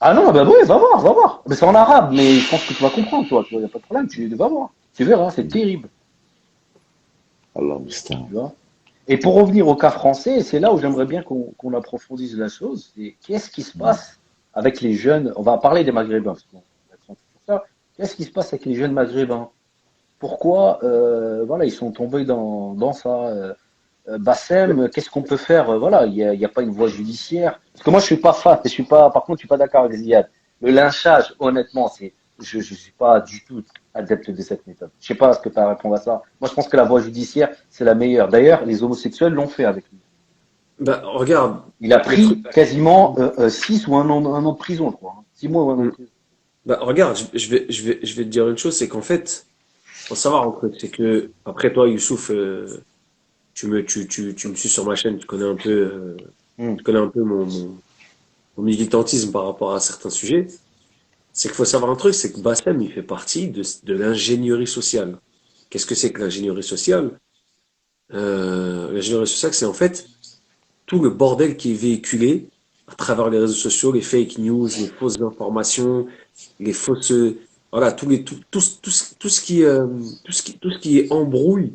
Ah non, bah oui, va voir, va voir. Mais c'est en arabe, mais je pense que tu vas comprendre, toi, tu vois, y a pas de problème, tu vas voir. Tu verras, c'est terrible, Allah, Moustan. tu vois. Et pour revenir au cas français, c'est là où j'aimerais bien qu'on approfondisse la chose. C'est qu'est-ce qui se passe avec les jeunes, on va parler des Maghrébins, parce qu'on accentue sur ça. Qu'est-ce qui se passe avec les jeunes Maghrébins? Pourquoi, voilà, ils sont tombés dans ça. Bassem, qu'est-ce qu'on peut faire? Voilà, il y a pas une voie judiciaire. Parce que moi, je suis pas fan, par contre, je suis pas d'accord avec Ziad. Le lynchage, honnêtement, je suis pas du tout adepte de cette méthode. Je sais pas ce que tu as à répondre à ça. Moi, je pense que la voie judiciaire, c'est la meilleure. D'ailleurs, les homosexuels l'ont fait avec lui. Bah, regarde, Il a le truc, pris quasiment 6 ou un an de prison, je crois. 6 mois ou un an de prison. bah, regarde, je vais te dire une chose, c'est qu'en fait, faut savoir un truc, c'est que, après toi, Youssouf, tu me suis sur ma chaîne, Hmm. tu connais un peu mon militantisme par rapport à certains sujets. C'est qu'il faut savoir un truc, c'est que Bassem, il fait partie de l'ingénierie sociale. Qu'est-ce que c'est que l'ingénierie sociale? L'ingénierie sociale, c'est en fait tout le bordel qui est véhiculé à travers les réseaux sociaux, les fake news, les fausses informations, les fausses, voilà, tout ce qui est embrouille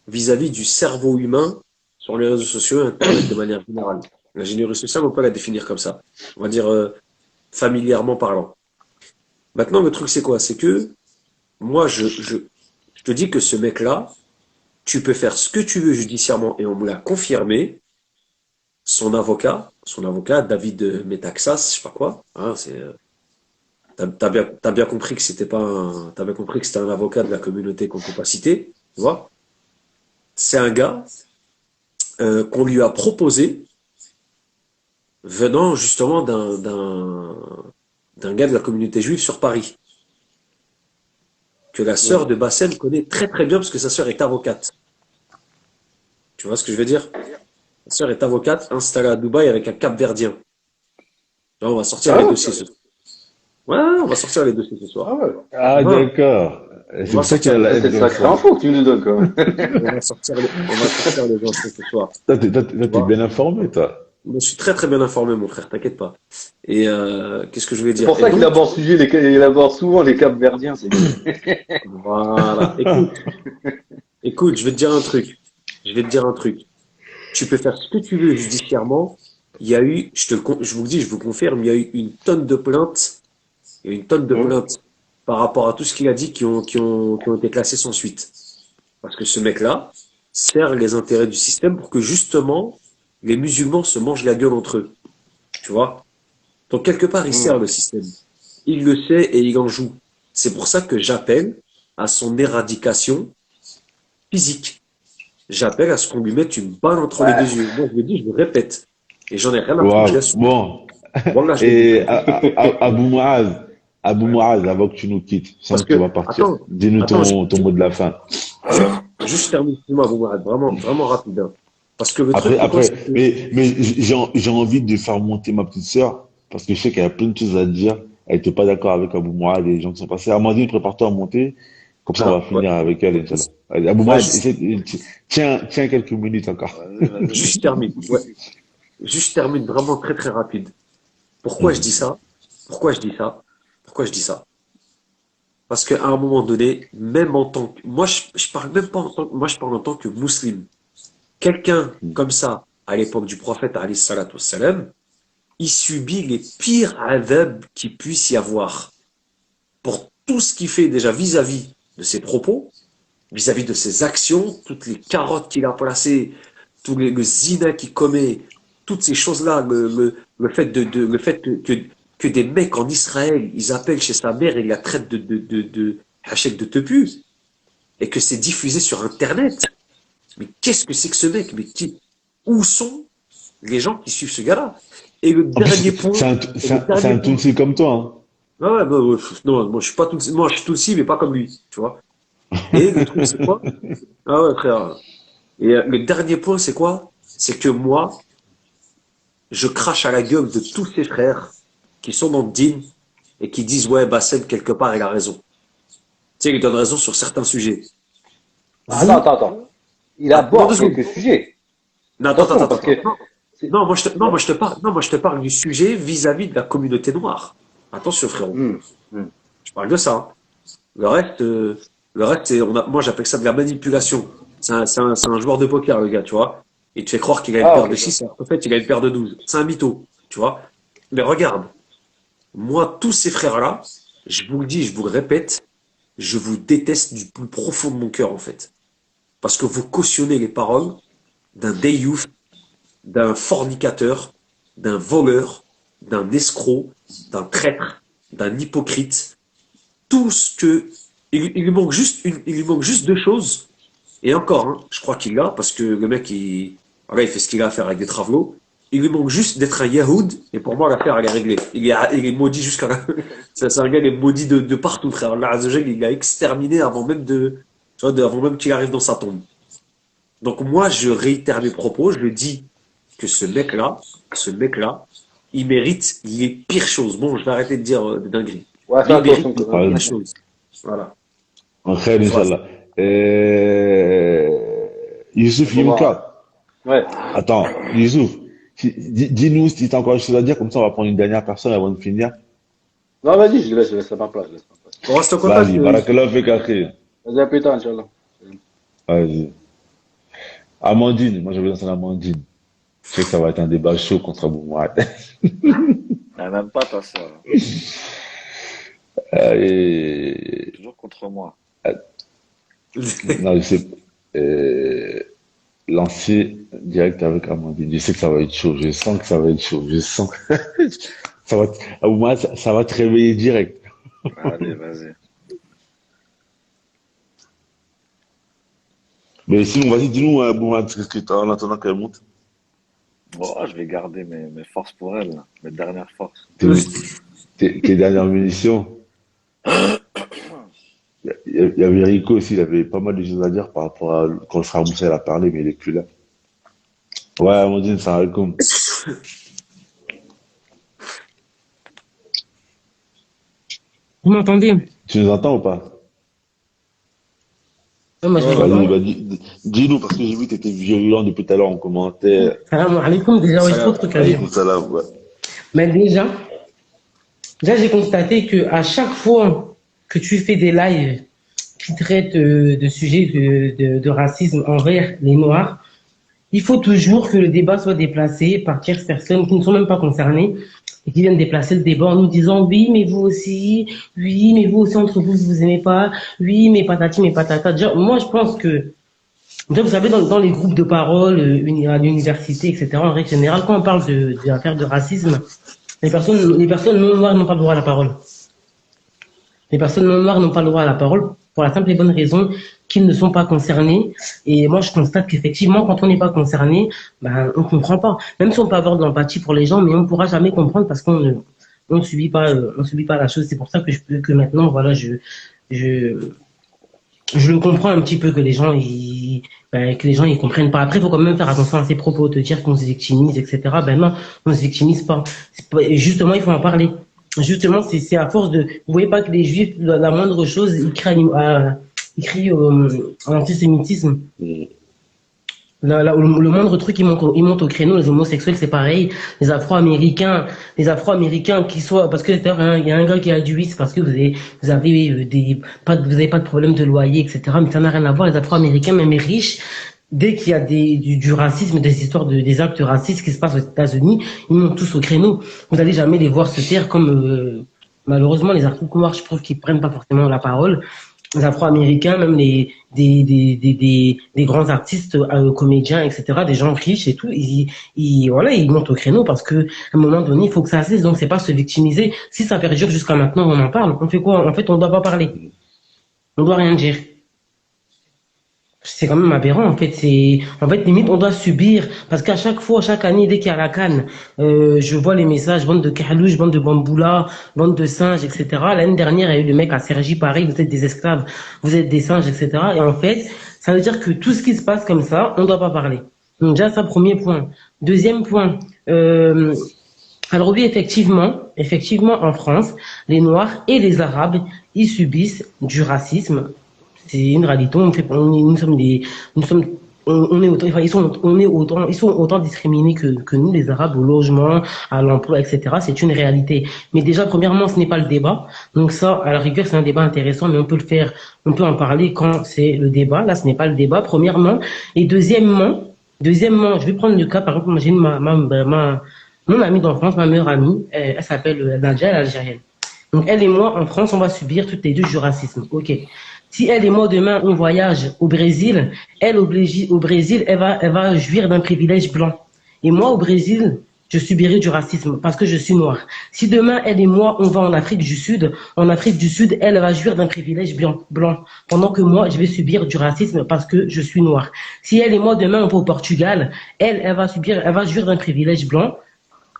vis-à-vis du cerveau humain sur les réseaux sociaux et Internet de manière générale. L'ingénierie sociale, on peut la définir comme ça. On va dire familièrement parlant. Maintenant, le truc, c'est quoi? C'est que moi, je te dis que ce mec-là, tu peux faire ce que tu veux judiciairement et on me l'a confirmé. Son avocat, David Metaxas, je sais pas quoi, hein, t'as bien compris que c'était pas t'as bien compris que c'était un avocat de la communauté qu'on peut pas citer, tu vois. C'est un gars qu'on lui a proposé venant justement d'un gars de la communauté juive sur Paris, que la sœur de Bassem connaît très très bien parce que sa sœur est avocate. Tu vois ce que je veux dire? Sa sœur est avocate installée à Dubaï avec un Cap-Verdien. Là, on va sortir Ah les ouais, dossiers ce soir. Ouais, on va sortir les dossiers ce ah soir. ouais. Ah, Non, d'accord. Et on c'est va pour ça qu'il y sortir a les, la Ça, haine c'est comme sacré ça. info que tu nous donnes, quand même. on va sortir les infos ce soir. Toi, Tu t'es vois? bien informé, toi. Je suis très très bien informé, mon frère, t'inquiète pas. Et qu'est-ce que je voulais C'est dire? pour Et ça qu'il donc, aborde il aborde souvent les Cap-Verdiens, c'est bien. voilà. Écoute, je vais te dire un truc. Je vais te dire un truc. Tu peux faire ce que tu veux judiciairement. Il y a eu, je vous le dis, je vous confirme, il y a eu une tonne de plaintes. Il y a eu une tonne de Hum, plaintes par rapport à tout ce qu'il a dit qui ont été classées sans suite. Parce que ce mec-là sert les intérêts du système pour que justement les musulmans se mangent la gueule entre eux. Tu vois? Donc quelque part, il hum. sert le système. Il le sait et il en joue. C'est pour ça que j'appelle à son éradication physique. J'appelle à ce qu'on lui mette une balle entre les deux yeux. Moi, je le dis, je le répète. Et j'en ai rien à foutre, je Waouh. l'assume. Bon. Voilà, je le dis. Et Abou Muaz, avant que tu nous quittes, Parce sans que tu que, vas partir, attends, dis-nous attends, ton mot de la fin. juste je termine, excuse-moi, Abou Mourad, vraiment, vraiment rapide, hein. Parce que le truc, Après, c'est quoi? après, C'est que- mais j'ai envie de faire monter ma petite sœur parce que je sais qu'elle a plein de choses à dire. Elle était pas d'accord avec Abou Mourad et les gens qui sont passés. Amandine, prépare-toi à monter. Comme ça, on va Alors, ouais. finir avec elle, Inch'Allah. Allez, Abou Ouais, Mourad, tiens quelques minutes encore. Vas-y, vas-y. juste termine. Ouais. Juste termine vraiment très très rapide. Pourquoi je dis ça? Pourquoi je dis ça? Pourquoi je dis ça? Parce qu'à un moment donné, même en tant que, moi, je parle même pas en tant que, moi, je parle en tant que musulman. Quelqu'un comme ça, à l'époque du prophète, alayhi salatu wassalam, il subit les pires adab qu'il puisse y avoir pour tout ce qu'il fait déjà vis-à-vis de ses propos, vis-à-vis de ses actions, toutes les carottes qu'il a placées, le zina qu'il commet, toutes ces choses-là, le fait le fait que des mecs en Israël, ils appellent chez sa mère et la traitent de hachek de tepu, et que c'est diffusé sur Internet. Mais qu'est-ce que c'est que ce mec? Où sont les gens qui suivent ce gars-là? Et le En plus, dernier point, et le c'est un dernier point, Tutsi comme toi, hein. ah ouais, bah, ouais, non, moi je suis pas tout, moi je suis Tutsi, mais pas comme lui, tu vois. Et le truc, c'est quoi? Ah ouais, frère. Et le dernier point, c'est quoi? C'est que moi, je crache à la gueule de tous ses frères qui sont dans le din et qui disent, ouais, Bassem, quelque part, il a raison. Tu sais, il donne raison sur certains sujets. Attends, attends, attends. Il Ah, non, deux aborde secondes. quelques sujets. Non, attends, Attention, attends, parce attends. que Non, c'est- non, moi je te parle du sujet vis-à-vis de la communauté noire. Attention, frérot. Hmm, hmm. Je parle de ça, hein. Le reste, moi j'appelle ça de la manipulation. C'est un joueur de poker, le gars, tu vois. Il te fait croire qu'il a une Ah, paire ok. de 6, en fait, il a une paire de 12. C'est un mytho, tu vois. Mais regarde, moi, tous ces frères-là, je vous le dis, je vous le répète, je vous déteste du plus profond de mon cœur, en fait. Parce que vous cautionnez les paroles d'un déyouf, d'un fornicateur, d'un voleur, d'un escroc, d'un traître, d'un hypocrite. Tout ce que il lui manque juste il lui manque juste deux choses. Et encore, hein, je crois qu'il l'a parce que le mec voilà, il fait ce qu'il a à faire avec des travaux. Il lui manque juste d'être un Yahoud et pour moi l'affaire elle est réglée. Il est maudit jusqu'à la... C'est un gars il est maudit de partout, frère. Allah Azza wa Jal, il l'a exterminé avant même tu vois, avant même qu'il arrive dans sa tombe. Donc moi je réitère mes propos, je dis que ce mec-là, il mérite les pires choses. Bon, je vais arrêter de dire des dingueries. Ouais, Mais fais il mérite attention les quand Ah, même. pires choses. Voilà. Khair, Soit Inch'Allah. Youssouf Bon, bah, Yimka. ouais. Attends, Youssouf, dis-nous si tu as encore des choses à dire, comme ça on va prendre une dernière personne avant de finir. Non, vas-y, je laisse à ma place. Je laisse à ma place. on reste en contact. Vas-y, Barakallah fik akhi. Vas-y, à plus tard, Inch'Allah. Vas-y. Amandine, moi j'ai besoin d'Amandine. Je sais que ça va être un débat chaud contre Abou Mourad. Elle n'aime pas ta sœur. Et... Toujours contre moi. Non, je sais. Lancer direct avec Amandine. Je sais que ça va être chaud. Je sens que ça va être chaud. Je sens que ça va, Abou Mourad, ça va te réveiller direct. Allez, vas-y. Mais sinon, vas-y, dis-nous, Abou Mourad, qu'est-ce que tu as en attendant qu'elle monte? Bon, je vais garder mes forces pour elle, là. Mes dernières forces. Tes dernières munitions. Il y avait Rico aussi, il avait pas mal de choses à dire par rapport à quand le frère Moussa il a parlé, mais il est plus là. Ouais, Amandine, salam alaikum. Vous m'entendez? Tu nous entends ou pas? Ouais, moi, je Ouais, vous ouais, Vas-y, entends. ouais. dis-nous, parce que j'ai vu que tu étais virulent depuis tout à l'heure en commentaire. Salam alaikum. Déjà, ouais, j'ai trop de trucs à dire. Alaykoum salam, ouais. Mais déjà, j'ai constaté que à chaque fois que tu fais des lives qui traitent de sujets de racisme envers les Noirs, il faut toujours que le débat soit déplacé par tierces personnes qui ne sont même pas concernées et qui viennent déplacer le débat en nous disant oui, mais vous aussi, oui, mais vous aussi entre vous, vous aimez pas, oui, mais patati, mais patata. Déjà, moi, je pense que, déjà, vous savez, dans les groupes de parole, à l'université, etc., en règle générale, quand on parle d'affaires de racisme, les personnes non noires n'ont pas le droit à la parole. Les personnes non noires n'ont pas le droit à la parole pour la simple et bonne raison qu'ils ne sont pas concernés. Et moi, je constate qu'effectivement, quand on n'est pas concerné, ben, on comprend pas. Même si on peut avoir de l'empathie pour les gens, mais on ne pourra jamais comprendre parce on ne subit pas la chose. C'est pour ça que que maintenant, voilà, je je le comprends un petit peu que les gens, ils comprennent pas. Après, il faut quand même faire attention à ses propos, te dire qu'on se victimise, etc. Ben non, on se victimise pas. Justement, il faut en parler. Justement, c'est à force de, vous voyez pas que les juifs, la moindre chose, ils crient à l'antisémitisme. Mm. Le moindre truc, ils montent au créneau. Les homosexuels, c'est pareil. Les Afro-Américains qui soient, parce que d'ailleurs, hein, il y a un gars qui a dit oui, c'est parce que vous avez vous avez pas de problème de loyer, etc. Mais ça n'a rien à voir. Les Afro-Américains, même les riches, dès qu'il y a du racisme, des histoires des actes racistes qui se passent aux États-Unis, ils montent tous au créneau. Vous n'allez jamais les voir se taire comme, malheureusement, les artistes noirs, je trouve qu'ils prennent pas forcément la parole. Les Afro-Américains, même des grands artistes, comédiens, etc., des gens riches et tout, voilà, ils montent au créneau parce que, à un moment donné, il faut que ça cesse. Donc, c'est pas se victimiser. Si ça perdure jusqu'à maintenant, on en parle. On fait quoi? En fait, on doit pas parler. On doit rien dire. C'est quand même aberrant, en fait. Limite, on doit subir. Parce qu'à chaque fois, chaque année, dès qu'il y a la CAN, je vois les messages, bande de Kahlouche, bande de Bamboula, bande de singes, etc. L'année dernière, il y a eu le mec à Cergy, pareil, vous êtes des esclaves, vous êtes des singes, etc. Et en fait, ça veut dire que tout ce qui se passe comme ça, on ne doit pas parler. Donc, déjà, ça, premier point. Deuxième point, alors oui, effectivement, en France, les Noirs et les Arabes, ils subissent du racisme. C'est une réalité. Nous sommes on est autant, enfin, ils sont autant discriminés que nous, les Arabes, au logement, à l'emploi, etc. C'est une réalité. Mais déjà, premièrement, ce n'est pas le débat. Donc ça, à la rigueur, c'est un débat intéressant, mais on peut en parler quand c'est le débat. Là, ce n'est pas le débat, premièrement. Et deuxièmement, je vais prendre le cas, par exemple, moi, j'ai mon amie d'enfance, ma meilleure amie, elle s'appelle Nadia, elle est algérienne. Donc, elle et moi, en France, on va subir toutes les deux du racisme. OK. Si elle et moi, demain, on voyage au Brésil, elle, au Brésil, elle va jouir d'un privilège blanc. Et moi, au Brésil, je subirai du racisme parce que je suis noire. Si demain, elle et moi, on va en Afrique du Sud, elle va jouir d'un privilège blanc. Pendant que moi, je vais subir du racisme parce que je suis noire. Si elle et moi, demain, on va au Portugal, elle va jouir d'un privilège blanc.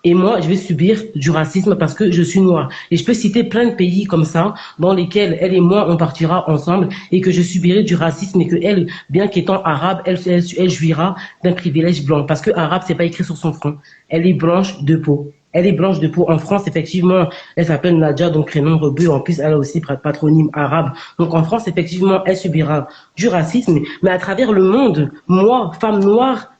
Et moi, je vais subir du racisme parce que je suis noire. Et je peux citer plein de pays comme ça, dans lesquels elle et moi, on partira ensemble et que je subirai du racisme et que elle, bien qu'étant arabe, elle jouira d'un privilège blanc. Parce que arabe, c'est pas écrit sur son front. Elle est blanche de peau. Elle est blanche de peau. En France, effectivement, elle s'appelle Nadia, donc prénom rebeu. En plus, elle a aussi patronyme arabe. Donc en France, effectivement, elle subira du racisme. Mais à travers le monde, moi, femme noire,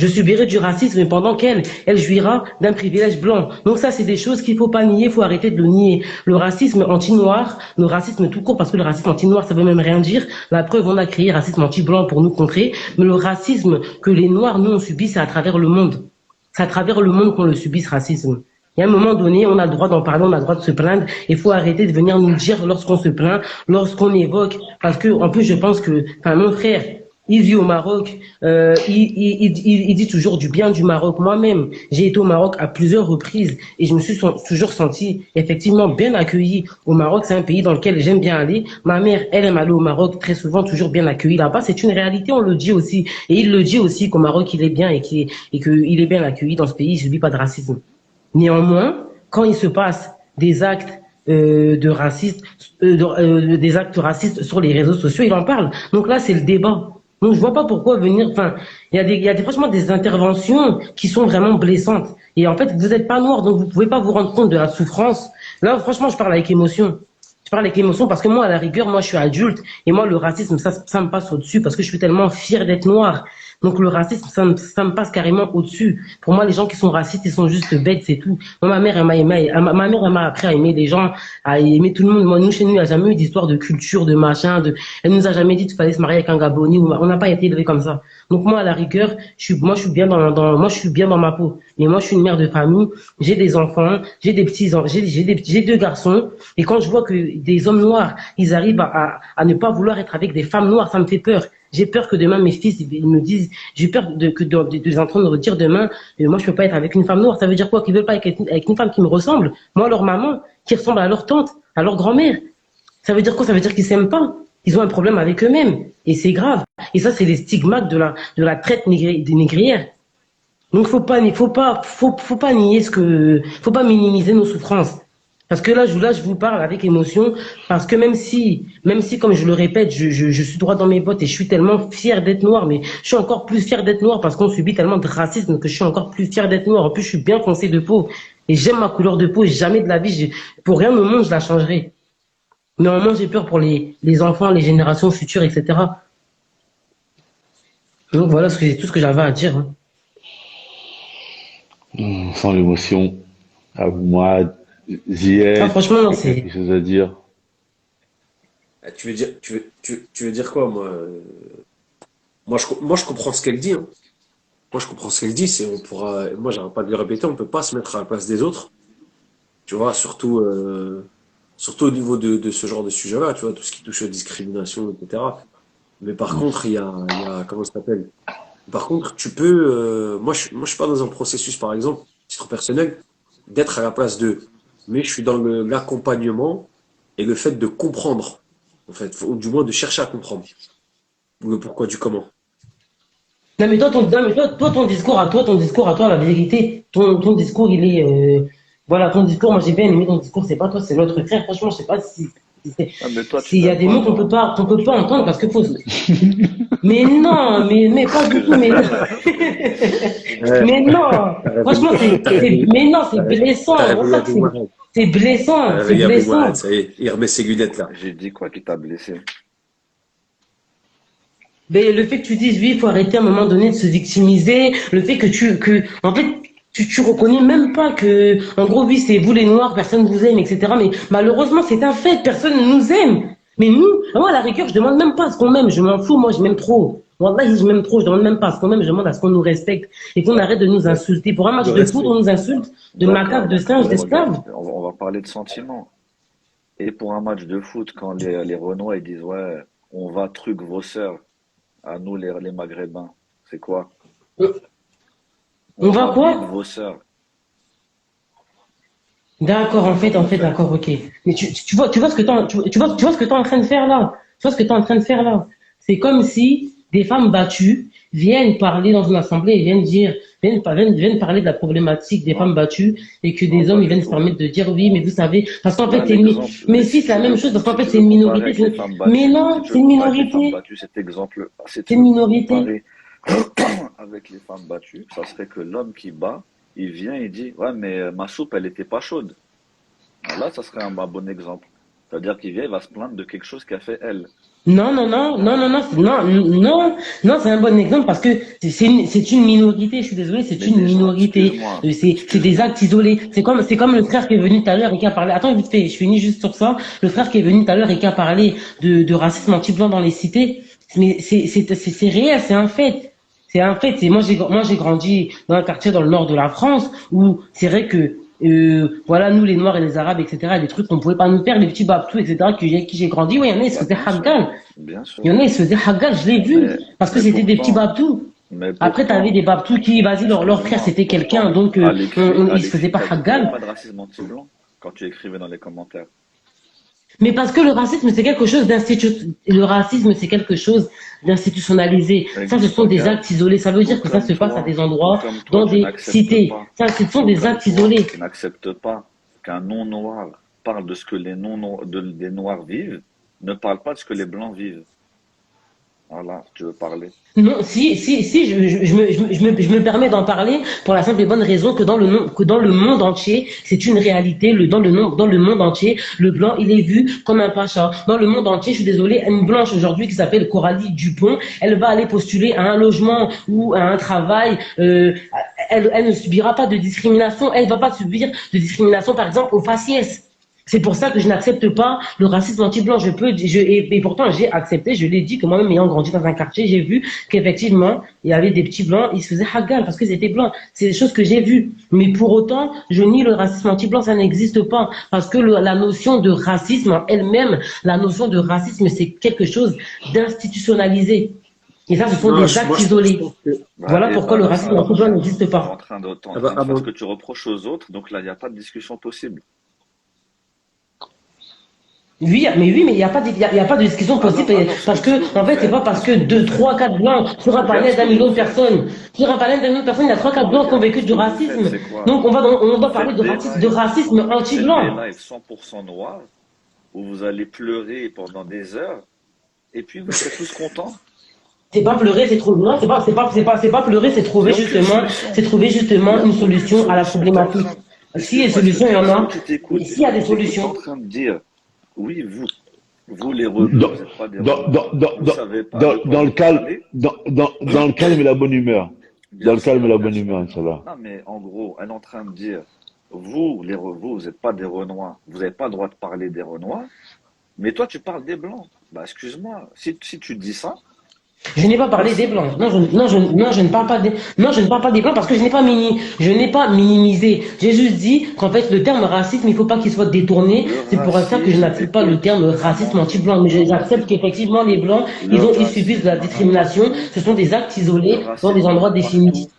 je subirai du racisme pendant elle jouira d'un privilège blanc. Donc ça, c'est des choses qu'il faut pas nier, il faut arrêter de le nier. Le racisme anti-noir, le racisme tout court, parce que le racisme anti-noir, ça veut même rien dire. La preuve, on a créé racisme anti-blanc pour nous contrer. Mais le racisme que les Noirs, nous, on subit, c'est à travers le monde. C'est à travers le monde qu'on le subit, ce racisme. Il y a un moment donné, on a le droit d'en parler, on a le droit de se plaindre. Il faut arrêter de venir nous dire lorsqu'on se plaint, lorsqu'on évoque. Parce que, en plus, je pense que, mon frère, il vit au Maroc, il dit toujours du bien du Maroc. Moi-même, j'ai été au Maroc à plusieurs reprises et je me suis toujours senti effectivement bien accueilli. Au Maroc, c'est un pays dans lequel j'aime bien aller. Ma mère, elle aime aller au Maroc très souvent, toujours bien accueillie là-bas. C'est une réalité, on le dit aussi. Et il le dit aussi qu'au Maroc, il est bien et qu'il est bien accueilli dans ce pays, il ne subit pas de racisme. Néanmoins, quand il se passe des actes de racistes, des actes racistes sur les réseaux sociaux, il en parle. Donc là, c'est le débat. Donc je vois pas pourquoi venir. Enfin, il y a franchement des interventions qui sont vraiment blessantes. Et en fait, vous n'êtes pas noir, donc vous pouvez pas vous rendre compte de la souffrance. Là, franchement, je parle avec émotion. Je parle avec émotion parce que moi, à la rigueur, moi, je suis adulte et moi, le racisme, ça me passe au-dessus parce que je suis tellement fier d'être noir. Donc le racisme, ça me passe carrément au-dessus. Pour moi, les gens qui sont racistes, ils sont juste bêtes, c'est tout. Moi, ma mère, elle m'a appris à aimer les gens, à aimer tout le monde. Moi, nous, chez nous, il n'y a jamais eu d'histoire de culture, de machin, elle nous a jamais dit qu'il fallait se marier avec un Gabonais. On n'a pas été élevé comme ça. Donc moi, à la rigueur, je suis bien moi, je suis bien dans ma peau. Mais moi, je suis une mère de famille, j'ai des enfants, j'ai des petits, j'ai 2 garçons. Et quand je vois que des hommes noirs, ils arrivent à ne pas vouloir être avec des femmes noires, ça me fait peur. J'ai peur que demain mes fils ils me disent, j'ai peur de les entendre dire demain, moi je peux pas être avec une femme noire. Ça veut dire quoi? Qu'ils veulent pas être avec une femme qui me ressemble. Moi leur maman, qui ressemble à leur tante, à leur grand-mère. Ça veut dire quoi? Ça veut dire qu'ils s'aiment pas. Ils ont un problème avec eux-mêmes et c'est grave. Et ça c'est les stigmates de la traite négrière. Donc faut pas nier faut pas minimiser nos souffrances. Parce que là, je vous parle avec émotion, parce que même si, comme je le répète, je suis droit dans mes bottes et je suis tellement fier d'être noir, mais je suis encore plus fier d'être noir parce qu'on subit tellement de racisme que je suis encore plus fier d'être noir. En plus, je suis bien foncé de peau et j'aime ma couleur de peau et jamais de la vie, pour rien au monde, je la changerai. Mais au moins, j'ai peur pour les enfants, les générations futures, etc. Donc voilà tout ce que j'avais à dire. Hein. Sans l'émotion. Ah, moi, j'y Ah, ai franchement, non, quelque chose à dire. Ah, tu veux dire quoi, moi? Moi, je comprends ce qu'elle dit, hein. Moi, je comprends ce qu'elle dit. Moi, j'arrête pas de le répéter. On peut pas se mettre à la place des autres. Tu vois, surtout au niveau de ce genre de sujet-là, tu vois, tout ce qui touche aux discriminations, etc. Mais par contre, comment ça s'appelle? Par contre, tu peux, moi, je suis pas dans un processus, par exemple, titre personnel, d'être à la place d'eux. Mais je suis dans l'accompagnement et le fait de comprendre, en fait, ou du moins de chercher à comprendre. Le pourquoi du comment. Non, mais toi, ton discours à toi, la vérité, ton discours, il est, voilà, ton discours, moi j'ai bien aimé ton discours, c'est pas toi, c'est l'autre frère. Franchement, je sais pas Ah, mais toi, tu s'il y a t'aimes des pas, mots toi. qu'on peut pas entendre parce que mais non, mais pas du tout, mais non. Ouais, Mais non, franchement, mais non, c'est t'as blessant. réveillé Voilà que Abou Mahal. c'est T'as blessant, c'est réveillé Abou Mahal, blessant. ça y est, il remet ses lunettes là. J'ai dit quoi qui t'a blessé? Mais le fait que tu dises, oui, il faut arrêter à un moment donné de se victimiser, le fait en fait, tu reconnais même pas que, en gros, oui, c'est vous les Noirs, personne vous aime, etc. Mais malheureusement, c'est un fait, personne ne nous aime. Mais nous, moi, à la rigueur, je demande même pas à ce qu'on m'aime, je m'en fous, moi, je m'aime trop. Wallah, je m'aime trop, je demande même pas à ce qu'on m'aime, je demande à ce qu'on nous respecte et qu'on arrête de nous insulter. Pour un match Le de foot, respect. on nous insulte de macaques, D'accord, de singes, regarde, d'esclaves. on va parler de sentiments. Et pour un match de foot, quand les Renois ils disent ouais, on va truc vos sœurs, à nous les Maghrébins, c'est quoi? On On va va bide quoi? vos sœurs. D'accord, Comment on fait? d'accord, ok. Mais tu vois ce que tu vois ce que t'es en train de faire là. Tu vois ce que t'es en train de faire là. C'est comme si des femmes battues viennent parler dans une assemblée et viennent parler de la problématique des Non, femmes battues et que non, des pas hommes ils du viennent se tout. permettre de dire oui, mais vous savez, parce qu'en fait Là, c'est l'exemple, mais si si c'est la tu même veux, chose parce qu'en si fait tu c'est veux une comparer minorité. avec les femmes Mais battues, si non, tu c'est veux une comparer avec les femmes minorité. battues, cet exemple, si C'est tu une veux minorité. comparer avec les femmes battues, ça serait que l'homme qui bat, il vient et dit, ouais, mais ma soupe, elle était pas chaude. Alors là, ça serait un bon exemple. C'est-à-dire qu'il vient, il va se plaindre de quelque chose qu'a fait elle. Non, c'est un bon exemple parce que c'est une minorité, je suis désolé, c'est Mais une déjà, minorité. C'est des excuse-moi. actes isolés. C'est comme le frère qui est venu tout à l'heure et qui a parlé. Attends, vite fait, je finis juste sur ça. Le frère qui est venu tout à l'heure et qui a parlé de racisme anti-blanc dans les cités. Mais c'est réel, c'est un fait. C'est un fait. Moi, j'ai grandi dans un quartier dans le nord de la France où c'est vrai que voilà, nous les Noirs et les Arabes, etc., des trucs qu'on pouvait pas nous faire, les petits babtous, etc., qui j'ai grandi, oui, il y en a, ils se Bah, faisaient bien sûr, haggal. bien Il y sûr. en a, ils se faisaient haggal, je l'ai vu, Mais, parce que mais c'était des petits pourtant, babtous. mais Après, t'avais des pourtant, babtous qui, vas-y, leur frère, excuse-moi, c'était quelqu'un, pourtant, donc ils se faisaient pas il n'y avait haggal. pas de racisme anti-blanc quand tu écrivais dans les commentaires. Mais parce que le racisme, c'est quelque chose le racisme, c'est quelque chose d'institutionnalisé. Ça, ce sont des Regarde, actes isolés. Ça veut dire que ça se passe à des tout endroits, comme toi, dans tu des n'acceptes cités. pas, Ça, ce sont tout des comme actes toi, isolés. tu n'acceptes pas qu'un non-noir parle de ce que les des noirs vivent, ne parle pas de ce que les blancs vivent. Voilà, tu veux parler. Non, si, je me permets d'en parler pour la simple et bonne raison que que dans le monde entier, c'est une réalité. Dans le monde entier, le blanc, il est vu comme un pacha. Dans le monde entier, je suis désolée, une blanche aujourd'hui qui s'appelle Coralie Dupont, elle va aller postuler à un logement ou à un travail. Elle ne subira pas de discrimination. Elle va pas subir de discrimination, par exemple, au faciès. C'est pour ça que je n'accepte pas le racisme anti-blanc. Et pourtant, j'ai accepté, je l'ai dit, que moi-même, ayant grandi dans un quartier, j'ai vu qu'effectivement, il y avait des petits blancs, ils se faisaient haggal parce qu'ils étaient blancs. C'est des choses que j'ai vues. Mais pour autant, je nie le racisme anti-blanc, ça n'existe pas. Parce que la notion de racisme en elle-même, la notion de racisme, c'est quelque chose d'institutionnalisé. Et ça, ce sont Non, des actes je isolés. pense que, Bah, Voilà et pourquoi le bah, racisme anti-blanc n'existe pas. t'es en ah bah, train de ah faire ce bon, que tu reproches aux autres, donc là, il n'y a pas de discussion possible. Oui, mais il n'y a pas de, il y a pas de discussion Ah non, possible ah non, parce que, en fait, c'est pas parce que 2, 3, 4 blancs sur un Regarde panel ce d'un que million vous de faites. personnes, sur un panel d'un million de personnes, il y a 3, 4 blancs qui ont Regarde, vécu ce du que vous faites, racisme. c'est quoi? Donc, on Vous doit parler faites des de lives, racisme vous faites des anti-blanc. lives 100% noirs, où vous allez pleurer pendant des heures, et puis vous serez tous contents. C'est pas pleurer, c'est trouver, non, c'est pas pleurer, Il n'y a aucune c'est solution. trouver Il n'y justement a une aucune solution à la solution. T'es en problématique. train. S'il y a des Excuse-moi, solutions, il y en est-ce que a. tu Mais t'écoutes? s'il Est-ce y a que des tu t'écoutes? T'es en solutions, train de dire, oui, vous les rebeux, Dans, vous n'êtes pas des dans, dans, Renois, dans, vous dans, savez pas de quoi dans le vous calme, parlez. dans le calme et la bonne humeur. Dans Bien le calme et sûr, la bien bonne sûr. humeur, Inch'Allah. Non, mais en gros, elle est en train de dire, vous n'êtes pas des Renois, vous n'avez pas le droit de parler des Renois, mais toi, tu parles des Blancs. Bah, excuse-moi, si tu dis ça, je n'ai pas parlé des merci. blancs. Non, je ne parle pas des, non, je ne parle pas des blancs parce que je n'ai pas minimisé. J'ai juste dit qu'en fait, le terme racisme, il ne faut pas qu'il soit détourné. Le C'est pour ça que je racisme, n'accepte pas le écoute, terme racisme anti-blanc. Mais Amandine, j'accepte qu'effectivement, les blancs, le ils subissent de la racisme discrimination. partout, Ce sont des actes le isolés dans des racisme, il y en endroits a définis. partout.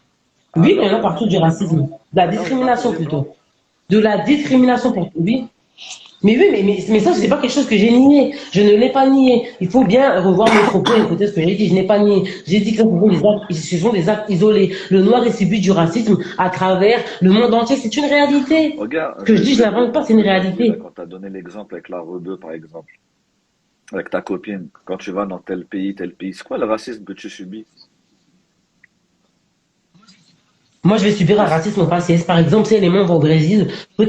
Oui, il y en Alors, a il y en a partout du pour les Blancs. racisme. De la Alors, il y en a pour discrimination les Blancs. plutôt. De la discrimination pour, oui. Mais oui, mais ça, c'est pas quelque chose que j'ai nié. Je ne l'ai pas nié. Il faut bien revoir mes propos et écouter ce que j'ai dit. Je n'ai pas nié. J'ai dit que ce sont des actes isolés. Le noir est subi du racisme à travers le monde entier. C'est une réalité. Regarde, Ce que je dis, je je vais te l'invente pas, reprendre c'est ce une que tu as dit là, réalité. quand tu as donné l'exemple avec la rebeu, par exemple, avec ta copine. Quand tu vas dans tel pays, c'est quoi le racisme que tu subis? Moi, je vais subir un racisme faciès. Par exemple, si elle et moi on va au Brésil, je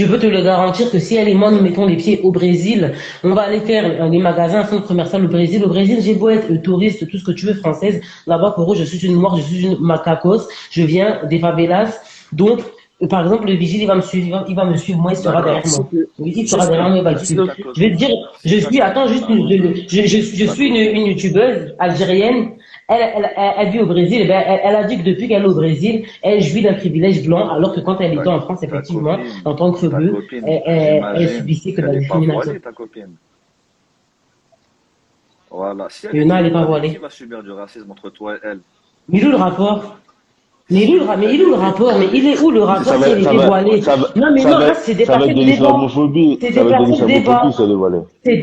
peux te le garantir que si elle et moi nous mettons les pieds au Brésil, on va aller faire les magasins, un centre commercial au Brésil. Au Brésil, j'ai beau être touriste, tout ce que tu veux, française. Là-bas, pour eux, je suis une noire, je suis une macacos. Je viens des favelas. Donc, par exemple, le vigile, il va me suivre, il va me suivre. Moi, il sera D'accord. derrière moi. Le vigile sera Juste, derrière moi, il va le Est-ce suivre. que ta Je vais te copine, dire, est-ce que ta attends, copine, juste, je ta suis copine, une youtubeuse algérienne. Elle vit au Brésil, eh ben, elle a dit que depuis qu'elle est au Brésil, elle jouit d'un privilège blanc, alors que quand elle ta, était en France, ta effectivement, copine, en tant que ta rebeu, copine, elle j'imagine subissait que de qu'elle la n'est pas discrimination. voilée, ta copine. Voilà. Si elle Et non, était elle n'est pas voilée, qui voilée. va subir du racisme entre toi et elle? Mais il est où le rapport? Si Mais il elle est où le était rapport? Mais il voilée, est où le Ça rapport si va, elle ça était va, voilée? ça va, Non, mais ça non, va, là, c'est ça va déplacer le donner sa débat. homophobie. C'est Ça va donner déplacer le sa homophobie, débat. ça, les voilà. C'est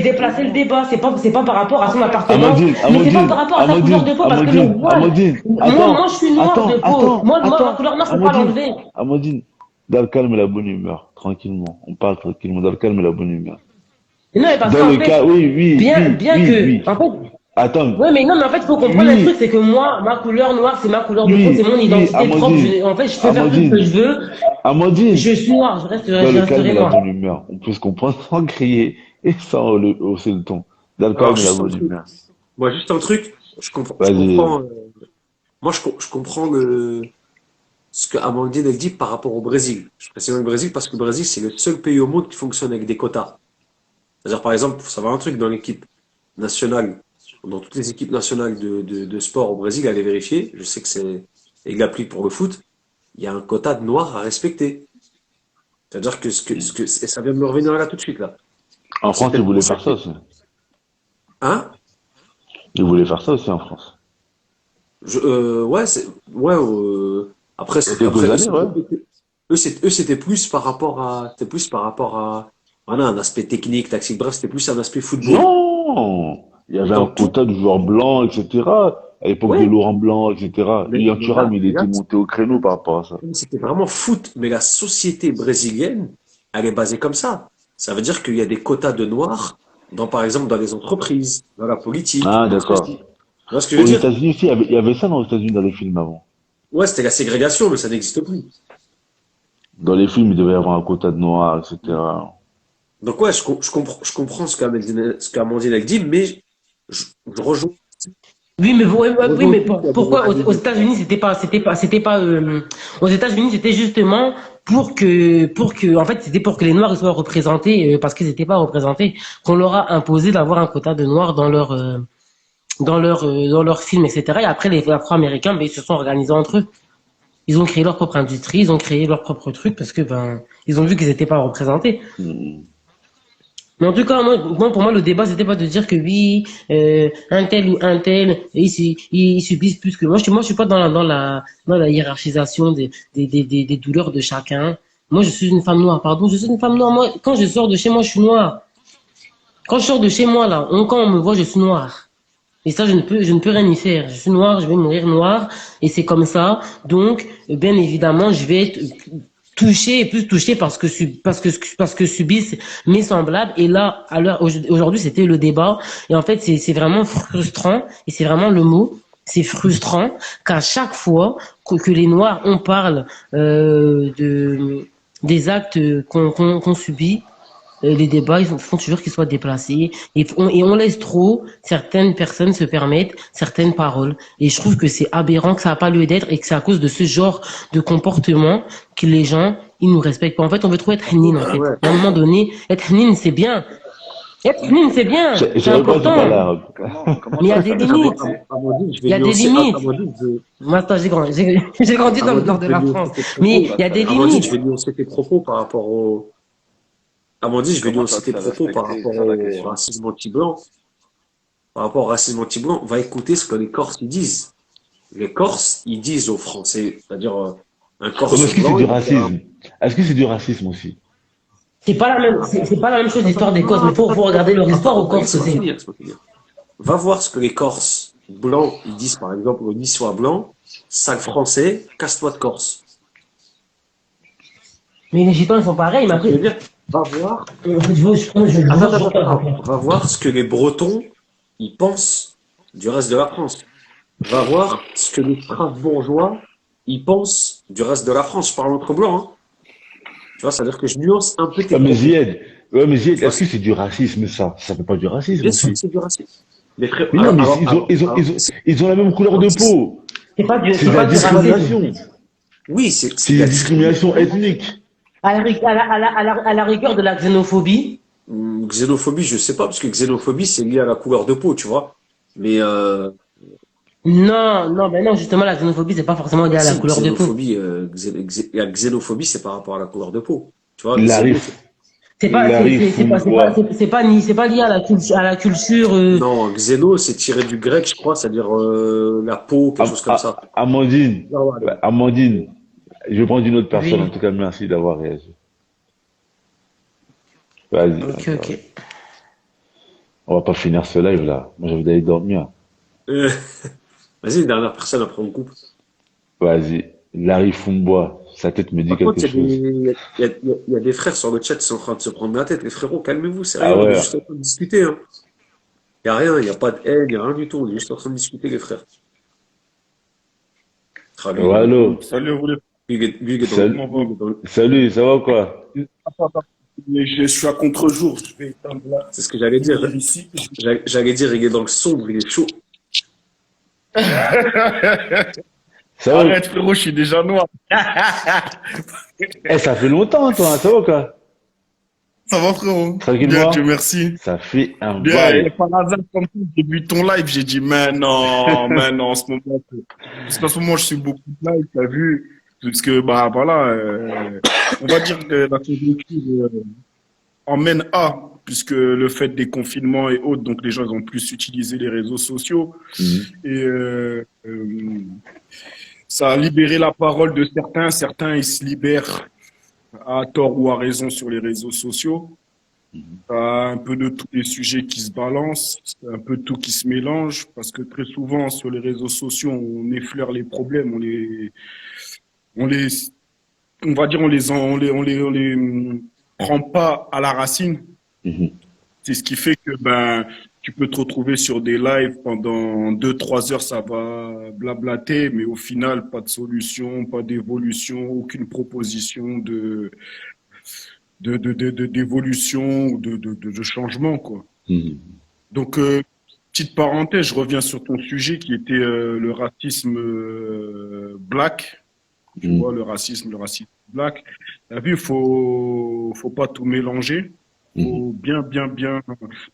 déplacer le débat. C'est pas par rapport à en son fait, appartenance, mais c'est pas par rapport à sa couleur de peau, parce que le voile, moi, je suis noire de peau. Moi, ma couleur noire, faut pas l'enlever. Amandine, dans le calme et la bonne humeur, tranquillement. On parle tranquillement, dans le calme et la bonne humeur. Non, mais parce Dans qu'en le fait, cas, bien que, oui. en fait, Attends, ouais, mais non, mais en fait, il faut comprendre un truc, oui, c'est que moi, ma couleur noire, c'est ma couleur de peau, c'est mon oui, identité propre. Amandine, En fait, je peux faire tout ce que Amandine, je veux. Amandine, Je suis noire, je dans le calme resterai et la noire. bonne humeur, on peut se comprendre sans crier et sans hausser le ton. Dans le alors, calme et la juste un bonne truc. humeur. Moi, juste un truc. Je Vas-y. comprends. Moi, je comprends ce que Amandine elle dit par rapport au Brésil. Je précise le Brésil parce que le Brésil, c'est le seul pays au monde qui fonctionne avec des quotas. C'est-à-dire, par exemple, pour savoir un truc, dans l'équipe nationale, dans toutes les équipes nationales de sport au Brésil, allez vérifier, je sais que c'est également pour le foot, il y a un quota de noirs à respecter. C'est-à-dire que et ça vient de me revenir là tout de suite, là. En C'est France, ils peut-être voulaient pour ça faire ça que, aussi. hein? Ils voulaient faire ça aussi en France. Ouais, ouais, après, Il y a quelques années, ouais. c'était plus par rapport à, voilà, un aspect technique, tactique, bref, c'était plus un aspect football. Non! Il y avait un Dans tout, quota de joueurs blancs, etc. À l'époque de ouais, Laurent Blanc, etc. Et Ian Thuram, il mais était là, monté au créneau par rapport à ça. c'était vraiment foot. Mais la société brésilienne, elle est basée comme ça. Ça veut dire qu'il y a des quotas de noirs par exemple, dans les entreprises, dans la politique, Ah, dans ceci. d'accord. Tu vois ce que je Aux veux dire? États-Unis aussi, il y avait ça dans les États-Unis dans les films avant. Ouais, c'était la ségrégation, mais ça n'existe plus. Dans les films, il devait y avoir un quota de noirs, etc. Donc ouais, je comprends ce qu'Amandine elle dit, mais je rejoins, Oui, mais, je oui, rejoins mais aussi qu'il y a des pourquoi aux réalités. États-Unis aux États-Unis c'était justement en fait c'était pour que les Noirs ils soient représentés parce qu'ils n'étaient pas représentés qu'on leur a imposé d'avoir un quota de Noirs dans leur film, etc. Et après les Afro-Américains ben, ils se sont organisés entre eux. Ils ont créé leur propre industrie, ils ont créé leur propre truc parce que ben ils ont vu qu'ils n'étaient pas représentés. Hmm. Mais en tout cas, pour moi, le débat, c'était pas de dire que oui, un tel ou un tel, ils subissent plus que moi. Je suis pas dans la hiérarchisation des douleurs de chacun. Moi, je suis une femme noire, pardon, je suis une femme noire. Moi, quand je sors de chez moi, je suis noire. Quand je sors de chez moi, là, quand on me voit, je suis noire. Et ça, je ne peux rien y faire. Je suis noire, je vais mourir noire, et c'est comme ça. Donc, bien évidemment, je vais être touchée et plus touchée parce que subissent mes semblables. Et là, aujourd'hui, c'était le débat. Et en fait, c'est vraiment frustrant, et c'est vraiment le mot. C'est frustrant qu'à chaque fois que les Noirs, on parle des actes qu'on subit, les débats, font toujours qu'ils soient déplacés et on laisse trop certaines personnes se permettre certaines paroles. Et je trouve que c'est aberrant, que ça n'a pas lieu d'être et que c'est à cause de ce genre de comportement que les gens, ils nous respectent pas. En fait, on veut trop être hnin, en fait. Ouais. À un moment donné, être hnin, c'est bien. Être hnin, c'est bien. C'est J'avais pas du important. parler arabe. Comment Mais il y a ça des fait limites. Amandine, je Il y vais a des nuancer. limites. Amandine, Moi, attends, j'ai grandi dans le nord Amandine, de je vais la nuancer France. tes propos. Mais il y a des Amandine, je limites. vais nuancer tes propos par rapport au. Amandine, je vais comment ça nuancer te tes fait propos par respecter? rapport C'est ça la au question. racisme anti-blanc. Par rapport au racisme anti-blanc, on va écouter ce que les Corses ils disent. Les Corses, ils disent aux Français, c'est-à-dire un Ouais, mais Corse est-ce que c'est blanc, du il va faire un. racisme? Est-ce que c'est du racisme aussi? C'est pas la même chose l'histoire des Corses, Non, mais faut regarder leur histoire aux Corses laisse-moi aussi. finir, laisse-moi finir. Va voir ce que les Corses blancs, ils disent par exemple au Niçois blanc, sale français, casse-toi de Corse. Mais les Gitans, ils sont pareils, mais Tu vois ce que je après, veux dire? Va voir. je Va voir ce que les Bretons, ils pensent du reste de la France. Va voir ce que les Strasbourgeois, ils pensent du reste de la France. Je parle entre blancs, hein. Tu vois, c'est-à-dire que je nuance un peu tes Ouais, mais propos. Zied, ouais, mais Zied, Tu vois, est-ce que c'est du racisme, ça? Ça fait pas du racisme bien sûr que aussi. c'est du racisme. Les frères, Mais non, mais ils ont la même couleur de peau. C'est de la c'est pas, discrimination. oui, C'est de une la discrimination. discrimination ethnique. à la rigueur de la xénophobie. Xénophobie, je sais pas, parce que xénophobie, c'est lié à la couleur de peau, tu vois. Mais, Non, non, ben non, justement, la xénophobie, c'est pas forcément lié à la si, couleur de peau. xénophobie, la xénophobie, c'est par rapport à la couleur de peau. Tu vois, xéno, L'arif, C'est pas lié à la culture, non, xéno, c'est tiré du grec, je crois, c'est-à-dire la peau, quelque chose comme ça. Amandine, Non, allez. ouais, Amandine, je vais prendre une autre personne. En oui. tout cas, merci d'avoir réagi. Vas-y, Ok, ok. on va pas finir ce live là. Moi, j'ai envie d'aller dormir. Euh, Vas-y, une dernière personne, après on coupe. Vas-y, Larry Fumbois, sa tête me dit Par contre, quelque chose. il y a des frères sur le chat qui sont en train de se prendre la tête. Les frérots, calmez-vous, c'est rien, Ah on est ouais, juste en train de discuter, hein. Il y a rien, il n'y a pas de haine, il n'y a rien du tout, on est juste en train de discuter, les frères. Ah, lui, ouais, allô, Salut, vous les lui, il est dans, salut, comment va? salut, ça va quoi? Attends, attends. Je suis à contre-jour. Je vais éteindre la c'est ce que j'allais dire. lumière ici. J'allais dire, il est dans le sombre, il est chaud. Ça va? Arrête, frérot, je suis déjà noir. Eh, ça fait longtemps, toi, hein, ça va quoi? Ça va, frérot? Bien, Tranquillement? Dieu merci. Ça fait un Bien, et bail. par hasard, comme ça, j'ai vu ton live, j'ai dit, mais non, en ce moment, parce qu'en ce moment, je suis beaucoup de live, t'as vu? Parce que, bah, voilà, on va dire que la conjoncture emmène à, puisque le fait des confinements et autres, donc les gens ils ont plus utilisé les réseaux sociaux, Mhm. et ça a libéré la parole de certains. Certains, ils se libèrent à tort ou à raison sur les réseaux sociaux. T'as un peu de tous les sujets qui se balancent, un peu de tout qui se mélange, parce que très souvent sur les réseaux sociaux, on effleure les problèmes, on les, on va dire, on les prend pas à la racine. Mhm. C'est ce qui fait que ben tu peux te retrouver sur des lives pendant 2, 3 heures, ça va blablater, mais au final, pas de solution, pas d'évolution, aucune proposition d'évolution ou de changement, quoi. Mhm. Donc, petite parenthèse, je reviens sur ton sujet qui était le racisme black. Tu Mhm. vois, le racisme black. T'as vu, faut pas tout mélanger. Mhm. Faut bien.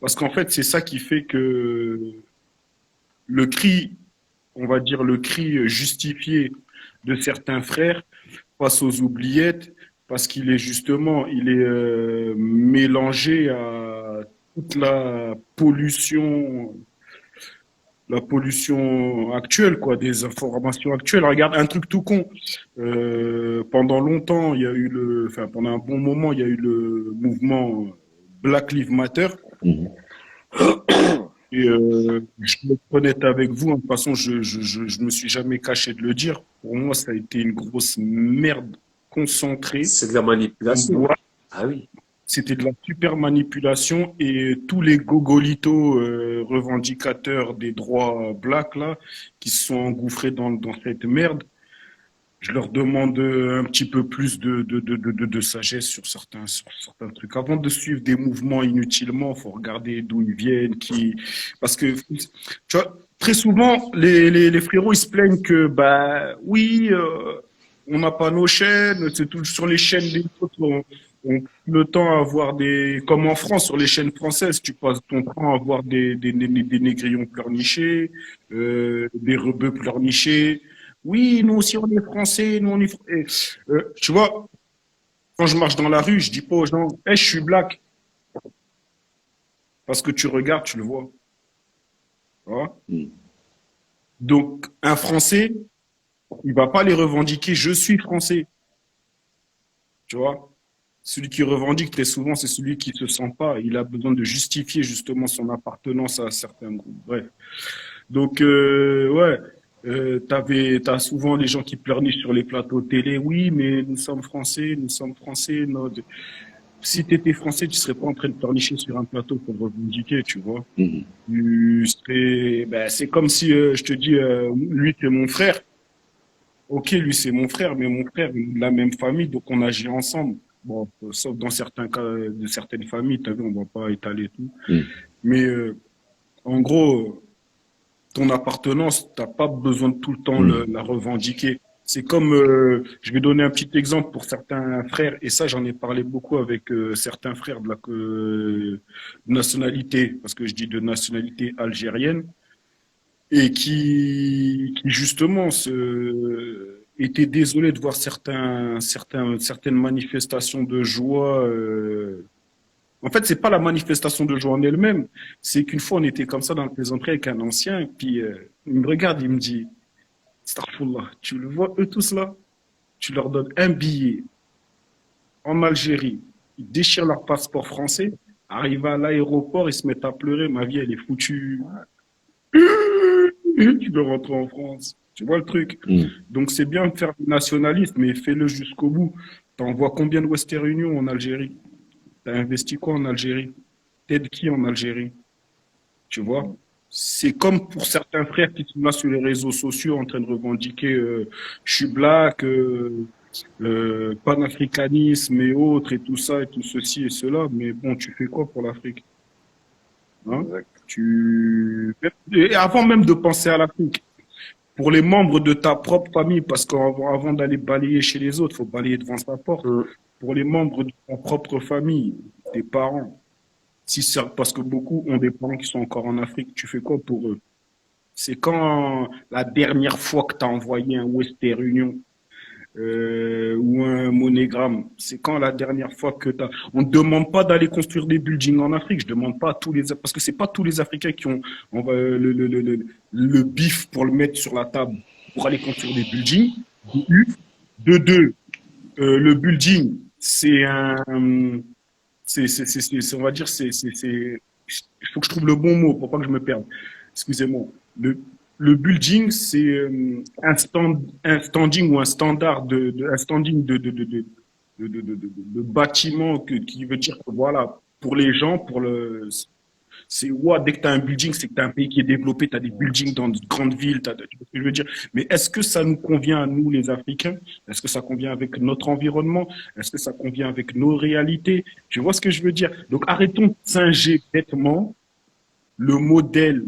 Parce qu'en fait, c'est ça qui fait que le cri, on va dire le cri justifié de certains frères passe aux oubliettes parce qu'il est justement, il est mélangé à toute la pollution la pollution actuelle, quoi, des informations actuelles. Regarde, un truc tout con. Pendant longtemps, il y a eu enfin, pendant un bon moment, il y a eu le mouvement Black Lives Matter. Mhm. Et je vais être honnête avec vous, hein, de toute façon, je me suis jamais caché de le dire. Pour moi, ça a été une grosse merde concentrée. C'est de la On manipulation. voit, Ah oui. c'était de la super manipulation et tous les gogolitos revendicateurs des droits blacks là, qui se sont engouffrés dans cette merde, je leur demande un petit peu plus de sagesse sur certains trucs. Avant de suivre des mouvements inutilement, faut regarder d'où ils viennent, parce que, tu vois, très souvent, les frérots, ils se plaignent que, bah, oui, on n'a pas nos chaînes, c'est tout sur les chaînes des autres, on passe le temps à voir comme en France, sur les chaînes françaises, tu passes ton temps à voir des négrillons pleurnichés, des rebeux pleurnichés. Oui, nous aussi on est français, nous on est. Tu vois, quand je marche dans la rue, je dis pas aux gens, hey, je suis black. Parce que tu regardes, tu le vois. Tu vois. Mhm. Donc, un Français, il va pas les revendiquer, je suis français. Tu vois. Celui qui revendique très souvent, c'est celui qui se sent pas. Il a besoin de justifier justement son appartenance à certains groupes. Bref. Donc, ouais, t'as souvent les gens qui pleurnichent sur les plateaux télé. Oui, mais nous sommes français, nous sommes français. Si tu étais français, tu serais pas en train de pleurnicher sur un plateau pour revendiquer, tu vois. Mhm. Ben, c'est comme si je te dis, lui, c'est mon frère. Ok, lui, c'est mon frère, mais mon frère, il est de la même famille, donc on agit ensemble. Bon, sauf dans certains cas de certaines familles, t'as vu, on va pas étaler tout. Mhm. Mais en gros, ton appartenance, t'as pas besoin de tout le temps Mhm. la revendiquer. C'est comme, je vais donner un petit exemple pour certains frères, et ça j'en ai parlé beaucoup avec certains frères de la nationalité, parce que je dis de nationalité algérienne, et qui justement étaient désolés de voir certaines manifestations de joie. En fait, c'est pas la manifestation de joie en elle-même, c'est qu'une fois on était comme ça dans le plaisanterie avec un ancien, et puis il me regarde, il me dit, Astaghfirullah, tu le vois eux tous là, tu leur donnes un billet en Algérie, ils déchirent leur passeport français, arrivent à l'aéroport, ils se mettent à pleurer, ma vie elle est foutue, tu veux rentrer en France, tu vois le truc. Mhm. Donc c'est bien de faire du nationalisme, mais fais-le jusqu'au bout. T'envoies combien de Western Union en Algérie? T'as investi quoi en Algérie? T'aides qui en Algérie? Tu vois? C'est comme pour certains frères qui sont là sur les réseaux sociaux en train de revendiquer je suis black, panafricanisme et autres et tout ça et tout ceci et cela. Mais bon, tu fais quoi pour l'Afrique? Hein? Exact. Et avant même de penser à l'Afrique, pour les membres de ta propre famille, parce qu'avant d'aller balayer chez les autres, il faut balayer devant sa porte. Mm. Pour les membres de ta propre famille, tes parents, si parce que beaucoup ont des parents qui sont encore en Afrique, tu fais quoi pour eux? C'est quand la dernière fois que tu as envoyé un Western Union ou un MoneyGram, c'est quand la dernière fois que tu as... On ne demande pas d'aller construire des buildings en Afrique, je demande pas à tous les... Parce que c'est pas tous les Africains qui ont le bif pour le mettre sur la table pour aller construire des buildings. De une. De deux, le building, c'est un... on va dire, il faut que je trouve le bon mot pour pas que je me perde. Excusez-moi. Le building, c'est un standing ou un standard un standing de bâtiment qui veut dire que voilà, pour les gens, dès que tu as un building, c'est que tu as un pays qui est développé, tu as des buildings dans de grandes villes, tu vois ce que je veux dire. Mais est-ce que ça nous convient à nous, les Africains? Est-ce que ça convient avec notre environnement? Est-ce que ça convient avec nos réalités? Tu vois ce que je veux dire? Donc arrêtons de singer bêtement le modèle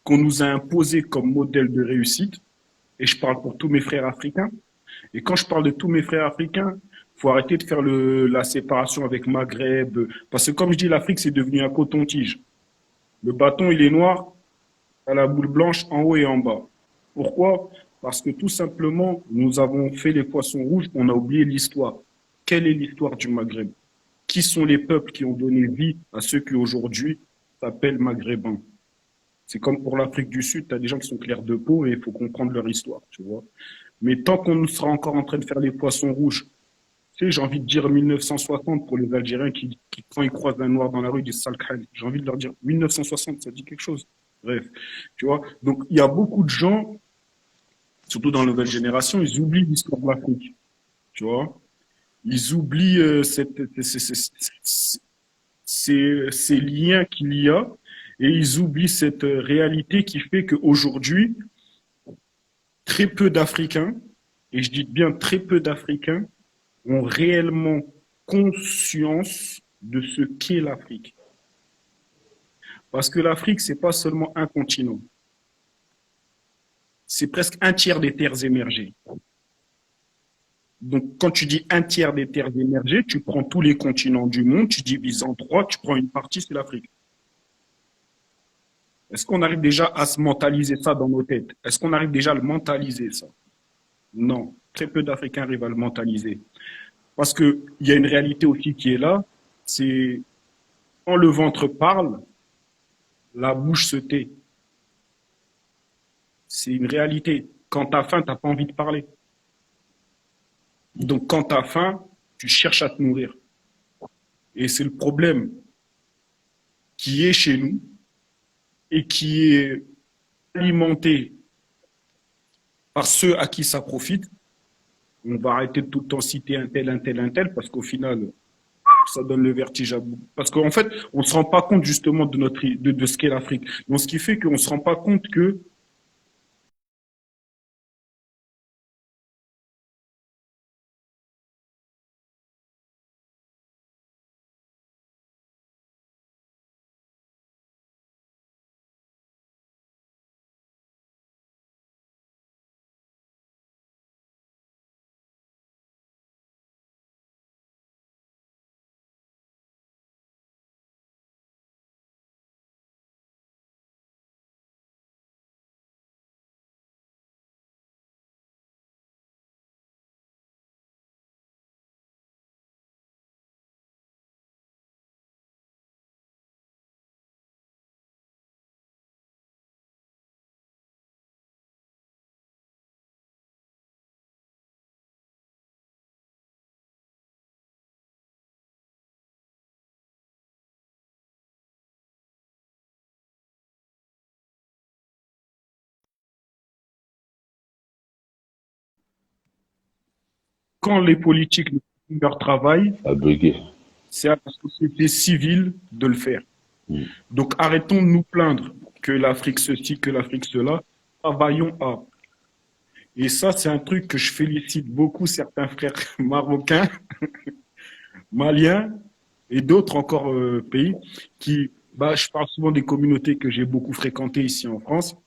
qu'on nous a imposé comme modèle de réussite, et je parle pour tous mes frères africains. Et quand je parle de tous mes frères africains, faut arrêter de faire la séparation avec Maghreb, parce que comme je dis, l'Afrique c'est devenu un coton-tige. Le bâton il est noir, à la boule blanche en haut et en bas. Pourquoi? Parce que tout simplement, nous avons fait les poissons rouges, on a oublié l'histoire. Quelle est l'histoire du Maghreb? Qui sont les peuples qui ont donné vie à ceux qui aujourd'hui s'appellent maghrébins? C'est comme pour l'Afrique du Sud, tu as des gens qui sont clairs de peau et il faut comprendre leur histoire, tu vois. Mais tant qu'on sera encore en train de faire les poissons rouges, tu sais, j'ai envie de dire 1960 pour les Algériens qui quand ils croisent un noir dans la rue, disent sale crâne. J'ai envie de leur dire 1960, ça dit quelque chose. Bref, tu vois. Donc, il y a beaucoup de gens, surtout dans la nouvelle génération, ils oublient l'histoire de l'Afrique, tu vois. Ils oublient ces liens qu'il y a et ils oublient cette réalité qui fait qu'aujourd'hui, très peu d'Africains, et je dis bien très peu d'Africains, ont réellement conscience de ce qu'est l'Afrique. Parce que l'Afrique, c'est pas seulement un continent. C'est presque un tiers des terres émergées. Donc, quand tu dis un tiers des terres émergées, tu prends tous les continents du monde, tu divises en trois, tu prends une partie, c'est l'Afrique. Est-ce qu'on arrive déjà à se mentaliser ça dans nos têtes? Est-ce qu'on arrive déjà à le mentaliser, ça? Non. Très peu d'Africains arrivent à le mentaliser. Parce qu'il y a une réalité aussi qui est là, c'est quand le ventre parle, la bouche se tait. C'est une réalité. Quand tu as faim, tu n'as pas envie de parler. Donc quand tu as faim, tu cherches à te nourrir. Et c'est le problème qui est chez nous et qui est alimenté par ceux à qui ça profite. On va arrêter de tout le temps citer un tel, parce qu'au final, ça donne le vertige à bout. Parce qu'en fait, on ne se rend pas compte justement de ce qu'est l'Afrique. Donc, ce qui fait qu'on ne se rend pas compte que quand les politiques ne font leur travail, À bugger. c'est à la société civile de le faire. Mm. Donc arrêtons de nous plaindre que l'Afrique ceci, que l'Afrique cela. Travaillons à. Et ça, c'est un truc que je félicite beaucoup certains frères marocains, maliens et d'autres encore pays qui, je parle souvent des communautés que j'ai beaucoup fréquentées ici en France,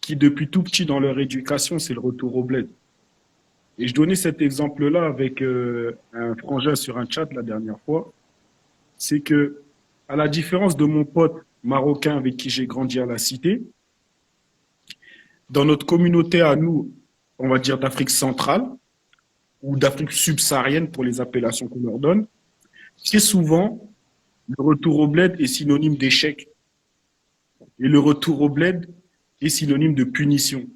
qui depuis tout petit dans leur éducation, c'est le retour au bled. Et je donnais cet exemple-là avec un frangin sur un chat la dernière fois. C'est que, à la différence de mon pote marocain avec qui j'ai grandi à la cité, dans notre communauté à nous, on va dire d'Afrique centrale ou d'Afrique subsaharienne pour les appellations qu'on leur donne, très souvent, le retour au bled est synonyme d'échec. Et le retour au bled est synonyme de punition.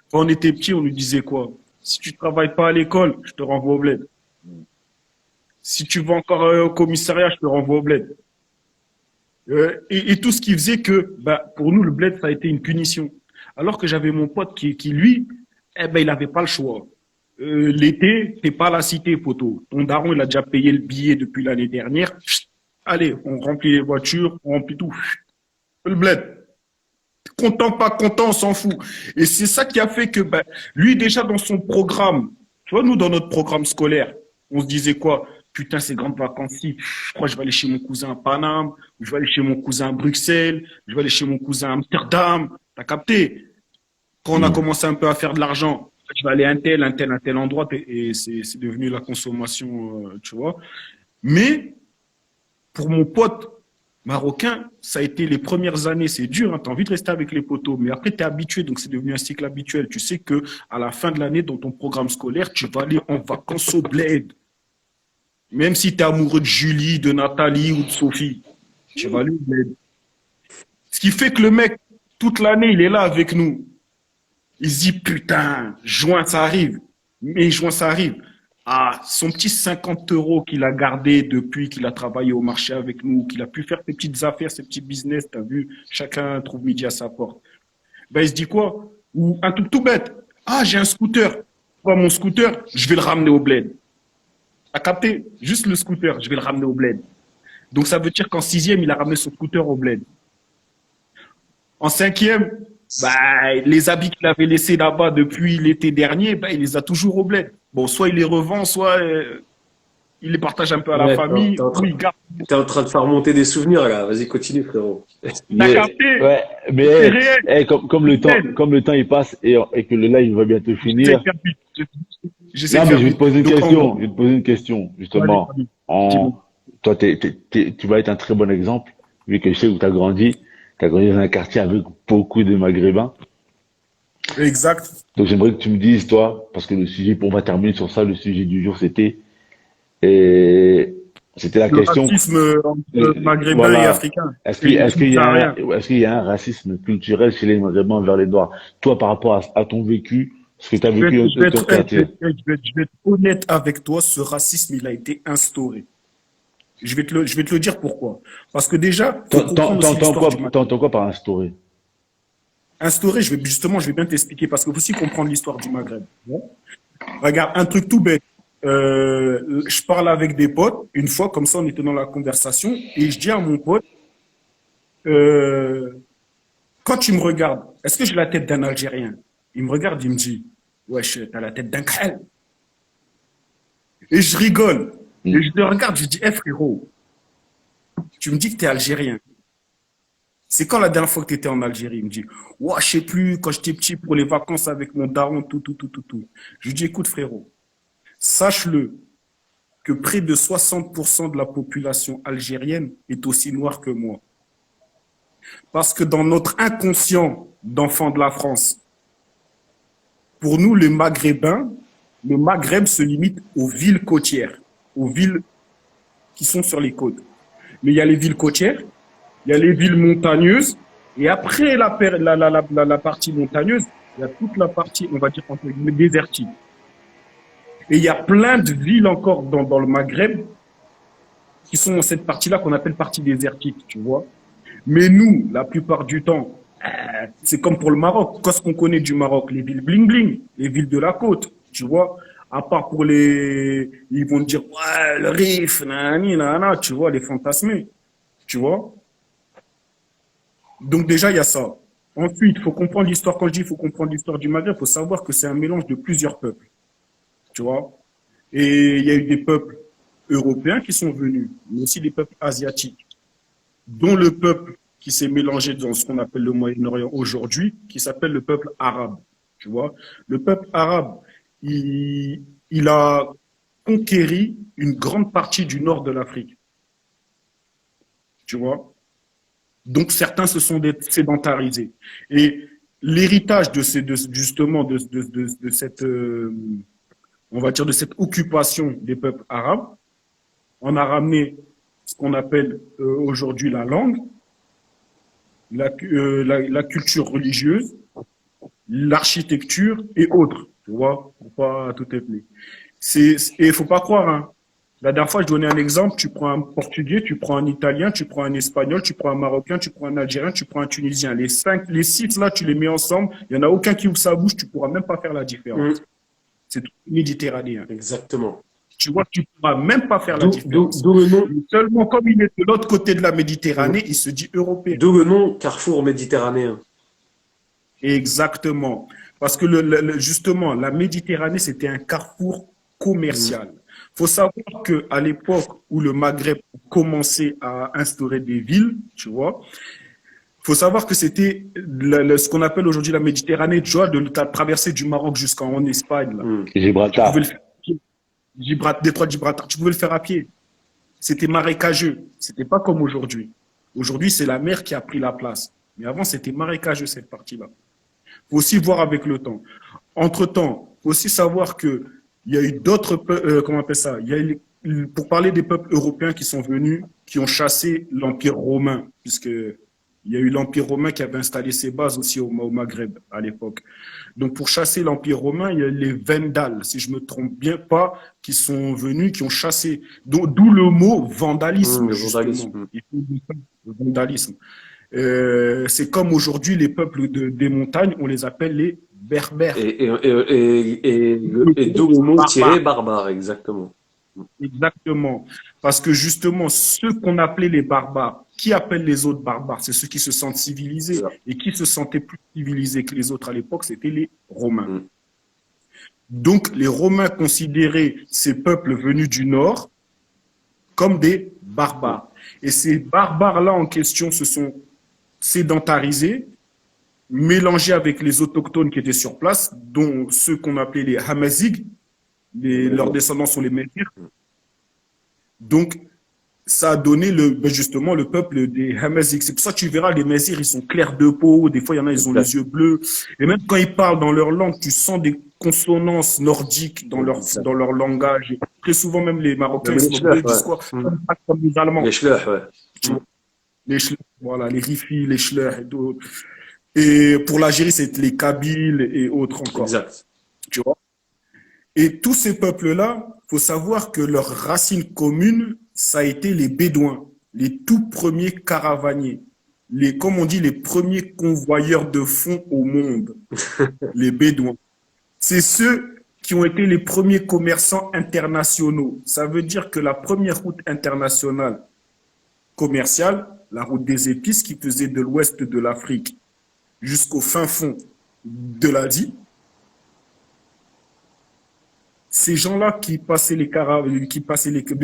Quand on était petit, on nous disait quoi? Si tu ne travailles pas à l'école, je te renvoie au bled. Si tu vas encore au commissariat, je te renvoie au bled. Et tout ce qui faisait que, pour nous, le bled, ça a été une punition. Alors que j'avais mon pote qui lui, il n'avait pas le choix. L'été, t'es pas à la cité, poteau. Ton daron, il a déjà payé le billet depuis l'année dernière. Allez, on remplit les voitures, on remplit tout. Le bled. Content, pas content, on s'en fout. Et c'est ça qui a fait que, lui, déjà dans son programme, tu vois, nous, dans notre programme scolaire, on se disait quoi? Putain, ces grandes vacances-ci, je crois que je vais aller chez mon cousin à Paname, je vais aller chez mon cousin à Bruxelles, je vais aller chez mon cousin à Amsterdam. T'as capté? Quand on a commencé un peu à faire de l'argent, je vais aller à un tel endroit, et c'est devenu la consommation, tu vois. Mais, pour mon pote marocain, ça a été les premières années, c'est dur, hein, tu as envie de rester avec les poteaux, mais après tu es habitué, donc c'est devenu un cycle habituel. Tu sais que à la fin de l'année, dans ton programme scolaire, tu vas aller en vacances au bled. Même si tu es amoureux de Julie, de Nathalie ou de Sophie, tu vas aller au bled. Ce qui fait que le mec, Toute l'année, il est là avec nous. Il se dit, putain, juin, ça arrive. Mais juin, ça arrive. Ah, son petit 50 € qu'il a gardé depuis qu'il a travaillé au marché avec nous, qu'il a pu faire ses petites affaires, ses petits business, t'as vu, chacun trouve midi à sa porte. Ben, il se dit quoi? Ou un truc tout bête. Ah, j'ai un scooter. Pas mon scooter, je vais le ramener au bled. T'as capté? Juste le scooter, je vais le ramener au bled. Donc, ça veut dire qu'en sixième, il a ramené son scooter au bled. En cinquième, bah, les habits qu'il avait laissés là-bas depuis l'été dernier, bah, il les a toujours au bled. Bon, soit il les revend, soit il les partage un peu à la Ouais, famille, ou il garde. t'es en train de faire remonter des souvenirs là. Vas-y, continue, frérot. T'as Mais, capté? ouais, mais C'est réel. comme le temps il passe et que le live va bientôt J'essaie de finir. faire vite. J'essaie Non, de mais faire je vais te vite. poser une Donc, question. Je vais te poser une question, justement. Allez, dis-moi. Toi, tu vas être un très bon exemple, vu que je sais où tu as grandi. Tu as grandi dans un quartier avec beaucoup de Maghrébins. Exact. Donc, j'aimerais que tu me dises, toi, parce que le sujet, on va terminer sur ça, le sujet du jour, et c'était la Le question. racisme entre maghrébins et Voilà. africains. Est-ce qu'il y a un racisme culturel chez les Maghrébins envers les Noirs? Toi, par rapport à ton vécu, ce que tu as vécu Je vais dans ton être, quartier. je vais être honnête avec toi, ce racisme, il a été instauré. Je vais te le dire pourquoi. Parce que déjà, faut comprendre aussi l'histoire du Maghreb. T'entends quoi par instaurer? Instauré, je vais bien t'expliquer parce qu'il faut aussi comprendre l'histoire du Maghreb. Bon. Regarde, un truc tout bête. Je parle avec des potes, une fois, comme ça, on était dans la conversation, et je dis à mon pote, euh, quand tu me regardes, est-ce que j'ai la tête d'un Algérien? Il me regarde, il me dit, wesh, t'as la tête d'un Khal. Et je rigole. Et je le regarde, je dis, eh frérot, tu me dis que t'es Algérien. C'est quand la dernière fois que tu étais en Algérie? Il me dit, ouais, je sais plus, quand j'étais petit pour les vacances avec mon daron, tout. Je lui dis, écoute, frérot, sache-le que près de 60% de la population algérienne est aussi noire que moi. Parce que dans notre inconscient d'enfants de la France, pour nous, les Maghrébins, le Maghreb se limite aux villes côtières, aux villes qui sont sur les côtes. Mais il y a les villes côtières, il y a les villes montagneuses, et après la partie montagneuse, il y a toute la partie, on va dire, entre guillemets, désertique. Et il y a plein de villes encore dans le Maghreb qui sont dans cette partie-là qu'on appelle partie désertique, tu vois. Mais nous, la plupart du temps, c'est comme pour le Maroc. Qu'est-ce qu'on connaît du Maroc? Les villes bling-bling, les villes de la côte, tu vois. À part pour les... Ils vont dire, ouais, le Rif, nani, nana, tu vois, les fantasmés, tu vois. Donc déjà, il y a ça. Ensuite, il faut comprendre l'histoire. Quand je dis il faut comprendre l'histoire du Maghreb, il faut savoir que c'est un mélange de plusieurs peuples, tu vois. Et il y a eu des peuples européens qui sont venus, mais aussi des peuples asiatiques, dont le peuple qui s'est mélangé dans ce qu'on appelle le Moyen-Orient aujourd'hui, qui s'appelle le peuple arabe, tu vois. Le peuple arabe, il a conquéri une grande partie du nord de l'Afrique, tu vois. Donc certains se sont sédentarisés. Et l'héritage justement de cette, on va dire, de cette occupation des peuples arabes, on a ramené ce qu'on appelle aujourd'hui la langue, la culture religieuse, l'architecture et autres, tu vois, pour pas tout épeler. Et il faut pas croire, hein. La dernière fois, je donnais un exemple, tu prends un Portugais, tu prends un Italien, tu prends un Espagnol, tu prends un Marocain, tu prends un Algérien, tu prends un Tunisien. Les six là, tu les mets ensemble, il y en a aucun qui ouvre sa bouche, tu pourras même pas faire la différence. C'est tout méditerranéen. Exactement. Tu vois, tu pourras même pas faire la différence. D'où le nom, Seulement, comme il est de l'autre côté de la Méditerranée, il se dit européen. d'où le nom Carrefour méditerranéen. Exactement. Parce que justement, la Méditerranée, c'était un carrefour commercial. Faut savoir que à l'époque où le Maghreb commençait à instaurer des villes, tu vois, faut savoir que c'était ce qu'on appelle aujourd'hui la Méditerranée, tu vois, de la traversée du Maroc jusqu'en Espagne, là. Gibraltar. Tu pouvais le faire à pied. Détroit de Gibraltar, tu pouvais le faire à pied. C'était marécageux. C'était pas comme aujourd'hui. Aujourd'hui, c'est la mer qui a pris la place. Mais avant, c'était marécageux, cette partie-là. Faut aussi voir avec le temps. Entre-temps, faut aussi savoir que il y a eu d'autres, comment on appelle ça? Il y a eu, pour parler des peuples européens qui sont venus, qui ont chassé l'Empire romain, puisque Il y a eu l'Empire romain qui avait installé ses bases aussi au Maghreb à l'époque. Donc, pour chasser l'Empire romain, il y a les Vendales, si je me trompe bien pas, qui sont venus, qui ont chassé. D'où le mot vandalisme, Le justement. vandalisme. Il faut dire ça, le vandalisme. C'est comme aujourd'hui, les peuples des montagnes, on les appelle les Berbères. Et d'où le mot tiré barbare, exactement. Exactement. Parce que justement, ceux qu'on appelait les barbares, qui appellent les autres barbares? C'est ceux qui se sentent civilisés. C'est ça. Et qui se sentaient plus civilisés que les autres à l'époque, c'était les Romains. Mm. Donc, les Romains considéraient ces peuples venus du Nord comme des barbares. Et ces barbares-là en question se sont sédentarisés, mélangés avec les autochtones qui étaient sur place, dont ceux qu'on appelait les Hamazigs. Leurs descendants sont les Mézirs. Donc, ça a donné justement le peuple des Hamazigs. C'est pour ça que tu verras, les Mézirs, ils sont clairs de peau. Des fois, il y en a, ils ont les yeux bleus. Et même quand ils parlent dans leur langue, tu sens des consonances nordiques dans leur langage. Et très souvent, même les Marocains, ils disent quoi? Comme les Allemands. Les Schlech, ouais. Les Schlech, voilà, les Rifi, les Schlech et d'autres. Et pour l'Algérie, c'est les Kabyles et autres encore. Exact. Tu vois? Et tous ces peuples-là, faut savoir que leur racine commune, ça a été les Bédouins, les tout premiers caravaniers, comme on dit, les premiers convoyeurs de fonds au monde, les Bédouins. C'est ceux qui ont été les premiers commerçants internationaux. Ça veut dire que la première route internationale commerciale, la route des épices qui faisait de l'ouest de l'Afrique jusqu'au fin fond de l'Asie, ces gens-là qui passaient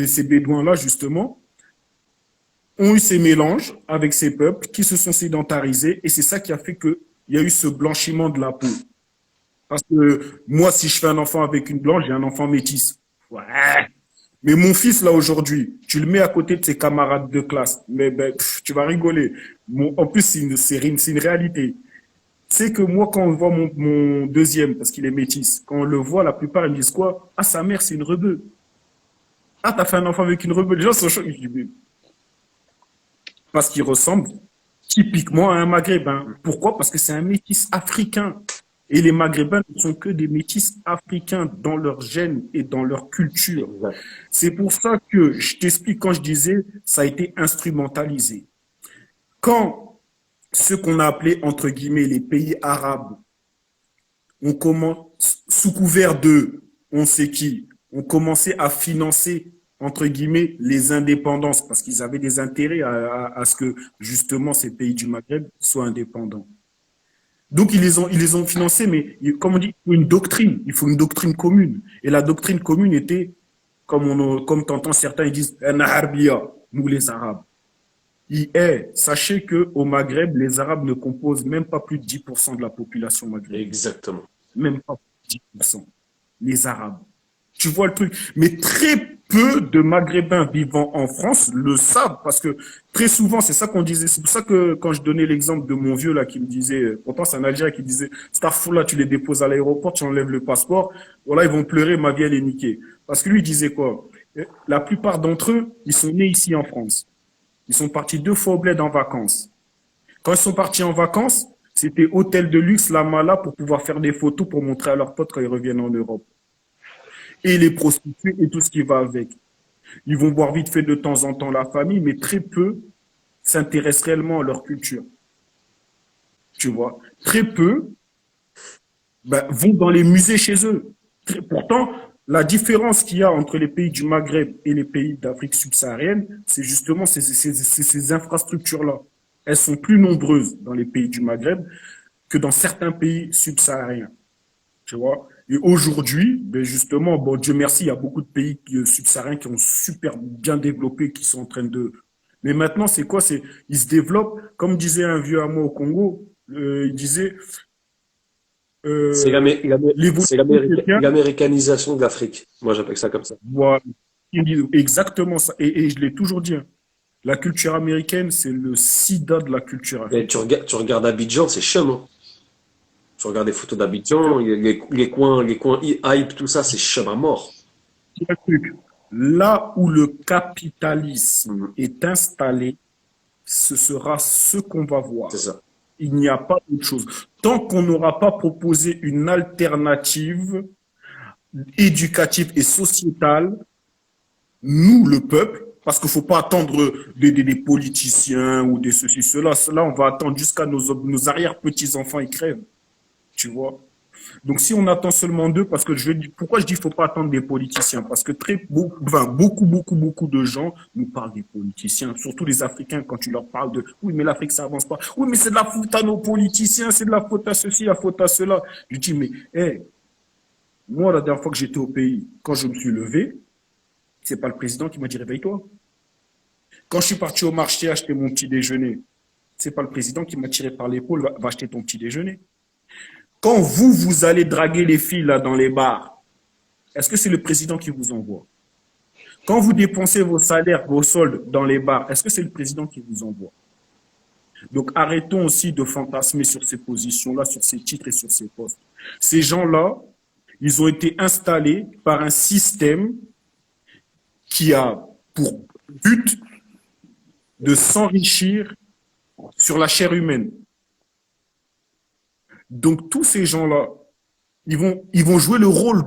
ces Bédouins-là, justement, ont eu ces mélanges avec ces peuples qui se sont sédentarisés et c'est ça qui a fait qu'il y a eu ce blanchiment de la peau. Parce que moi, si je fais un enfant avec une blanche, j'ai un enfant métis. Ouais. Mais mon fils, là, aujourd'hui, tu le mets à côté de ses camarades de classe, mais tu vas rigoler. En plus, c'est une réalité. C'est que moi, quand on voit mon deuxième, parce qu'il est métis, quand on le voit, la plupart, ils me disent quoi? Ah, sa mère, c'est une rebeu. Ah, t'as fait un enfant avec une rebeu. Les gens sont choqués. Parce qu'il ressemble typiquement à un maghrébin. Pourquoi? Parce que c'est un métis africain. Et les maghrébins ne sont que des métis africains dans leur gène et dans leur culture. C'est pour ça que je t'explique quand je disais, ça a été instrumentalisé. Quand ce qu'on a appelé, entre guillemets, les pays arabes, on commence, sous couvert de, on sait qui, on commençait à financer, entre guillemets, les indépendances, parce qu'ils avaient des intérêts à ce que, justement, ces pays du Maghreb soient indépendants. Donc, ils les ont financés, mais, comme on dit, il faut une doctrine commune. Et la doctrine commune était, comme t'entends certains, ils disent, un Arabia, nous les Arabes. Sachez qu'au Maghreb, les Arabes ne composent même pas plus de 10% de la population maghrébienne. Exactement. Même pas plus de 10%. Les Arabes. Tu vois le truc. Mais très peu de Maghrébins vivant en France le savent parce que très souvent, c'est ça qu'on disait. C'est pour ça que quand je donnais l'exemple de mon vieux là qui me disait, pourtant c'est un Algérien qui disait, Starfou là, tu les déposes à l'aéroport, tu enlèves le passeport, voilà, ils vont pleurer, ma vie elle est niquée. Parce que lui il disait quoi? La plupart d'entre eux, ils sont nés ici en France. Ils sont partis 2 fois au bled en vacances. Quand ils sont partis en vacances, c'était hôtel de luxe, la mala, pour pouvoir faire des photos pour montrer à leurs potes quand ils reviennent en Europe. Et les prostituées et tout ce qui va avec. Ils vont voir vite fait de temps en temps la famille, mais très peu s'intéressent réellement à leur culture. Tu vois, très peu vont dans les musées chez eux. Pourtant, la différence qu'il y a entre les pays du Maghreb et les pays d'Afrique subsaharienne, c'est justement ces infrastructures-là. Elles sont plus nombreuses dans les pays du Maghreb que dans certains pays subsahariens. Tu vois? Et aujourd'hui, justement, bon, Dieu merci, il y a beaucoup de pays subsahariens qui ont super bien développé, qui sont en train de... Mais maintenant, c'est quoi? Ils se développent, comme disait un vieux à moi au Congo, il disait... C'est l'américanisation de l'Afrique. Moi, j'appelle ça comme ça. Voilà. Exactement ça. Et je l'ai toujours dit. Hein. La culture américaine, c'est le sida de la culture africaine. Tu regardes Abidjan, c'est chum. Hein. Tu regardes des photos d'Abidjan, les coins hype, tout ça, c'est chum à mort. Là où le capitalisme est installé, ce sera ce qu'on va voir. C'est ça. Il n'y a pas autre chose. Tant qu'on n'aura pas proposé une alternative éducative et sociétale, nous, le peuple, parce qu'il ne faut pas attendre des politiciens ou des ceci, cela. Là, on va attendre jusqu'à nos arrière-petits-enfants, ils crèvent. Tu vois? Donc, si on attend seulement d'eux, parce que pourquoi je dis qu'il ne faut pas attendre des politiciens? Parce que beaucoup de gens nous parlent des politiciens, surtout les Africains, quand tu leur parles de oui, mais l'Afrique, ça avance pas. Oui, mais c'est de la faute à nos politiciens, c'est de la faute à ceci, la faute à cela. Je dis, mais, moi, la dernière fois que j'étais au pays, quand je me suis levé, c'est pas le président qui m'a dit réveille-toi. Quand je suis parti au marché acheter mon petit déjeuner, c'est pas le président qui m'a tiré par l'épaule, va acheter ton petit déjeuner. Quand vous allez draguer les filles là dans les bars, est-ce que c'est le président qui vous envoie? Quand vous dépensez vos salaires, vos soldes dans les bars, est-ce que c'est le président qui vous envoie? Donc arrêtons aussi de fantasmer sur ces positions-là, sur ces titres et sur ces postes. Ces gens-là, ils ont été installés par un système qui a pour but de s'enrichir sur la chair humaine. Donc tous ces gens-là, ils vont jouer le rôle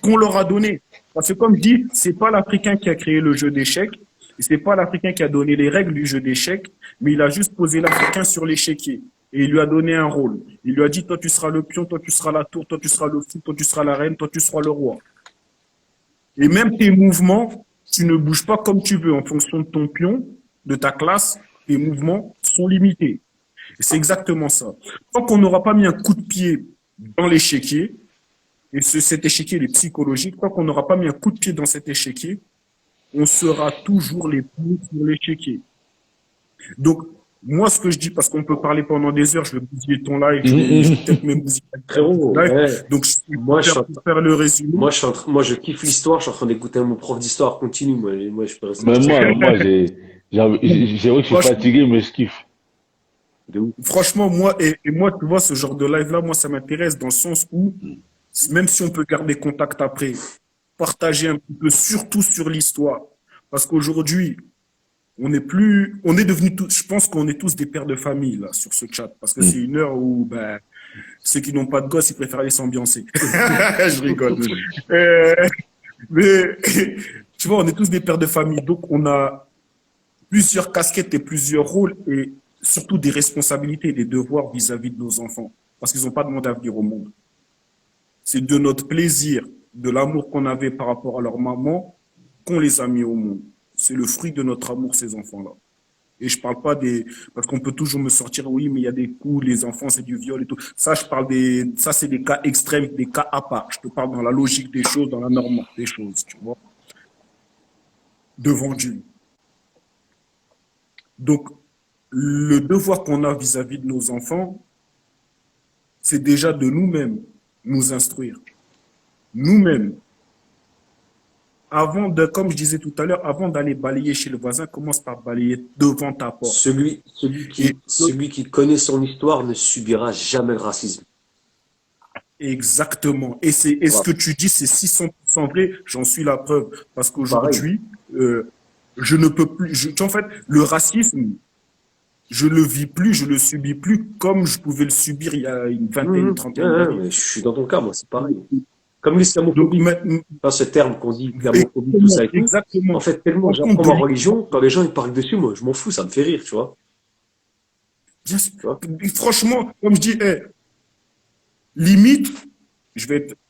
qu'on leur a donné. Parce que comme je dis, c'est pas l'Africain qui a créé le jeu d'échecs, et c'est pas l'Africain qui a donné les règles du jeu d'échecs, mais il a juste posé l'Africain sur l'échiquier. Et il lui a donné un rôle. Il lui a dit, toi tu seras le pion, toi tu seras la tour, toi tu seras le fou, toi tu seras la reine, toi tu seras le roi. Et même tes mouvements, tu ne bouges pas comme tu veux en fonction de ton pion, de ta classe, tes mouvements sont limités. Et c'est exactement ça. Tant qu'on n'aura pas mis un coup de pied dans l'échiquier, et cet échiquier il est psychologique, tant qu'on n'aura pas mis un coup de pied dans cet échiquier, on sera toujours les pieds sur l'échiquier. Donc, moi, ce que je dis, parce qu'on peut parler pendant des heures, je vais bousiller ton live, je vais peut-être même bousiller Frérot, ton live. ouais. Donc, Moi, pour faire le résumé. moi, je kiffe l'histoire. Je suis en train d'écouter mon prof d'histoire continue. Moi, je peux rester. Même moi, j'ai vrai que je suis fatigué, mais je kiffe. De ouf. Franchement, moi, moi, tu vois, ce genre de live-là, moi, ça m'intéresse dans le sens où, même si on peut garder contact après, partager un petit peu, surtout sur l'histoire. Parce qu'aujourd'hui, on est devenus tous, je pense qu'on est tous des pères de famille, là, sur ce chat. Parce que c'est une heure où, ceux qui n'ont pas de gosses, ils préfèrent aller s'ambiancer. Je rigole. Mais, tu vois, on est tous des pères de famille. Donc, on a plusieurs casquettes et plusieurs rôles et surtout des responsabilités et des devoirs vis-à-vis de nos enfants. Parce qu'ils n'ont pas demandé à venir au monde. C'est de notre plaisir, de l'amour qu'on avait par rapport à leur maman, qu'on les a mis au monde. C'est le fruit de notre amour, ces enfants-là. Et je parle pas parce qu'on peut toujours me sortir, oui, mais il y a des coups, les enfants, c'est du viol et tout. Ça, ça, c'est des cas extrêmes, des cas à part. Je te parle dans la logique des choses, dans la norme des choses, tu vois. Devant Dieu. Donc, le devoir qu'on a vis-à-vis de nos enfants, c'est déjà de nous-mêmes nous instruire. Nous-mêmes. Comme je disais tout à l'heure, avant d'aller balayer chez le voisin, commence par balayer devant ta porte. Celui qui connaît son histoire ne subira jamais le racisme. Exactement. Et ce que tu dis, c'est 600% vrai. J'en suis la preuve. Parce qu'aujourd'hui, je ne peux plus. En fait, le racisme, je le vis plus, je le subis plus comme je pouvais le subir il y a une vingtaine, une trentaine d'années. Je suis dans ton cas, moi, c'est pareil. Comme l'islamophobie, ce terme qu'on dit, islamophobie, tout ça et tout. Exactement. En fait, tellement j'apprends ma religion, quand les gens ils parlent dessus, moi, je m'en fous, ça me fait rire, tu vois. Bien sûr. Franchement, comme je dis, limite, et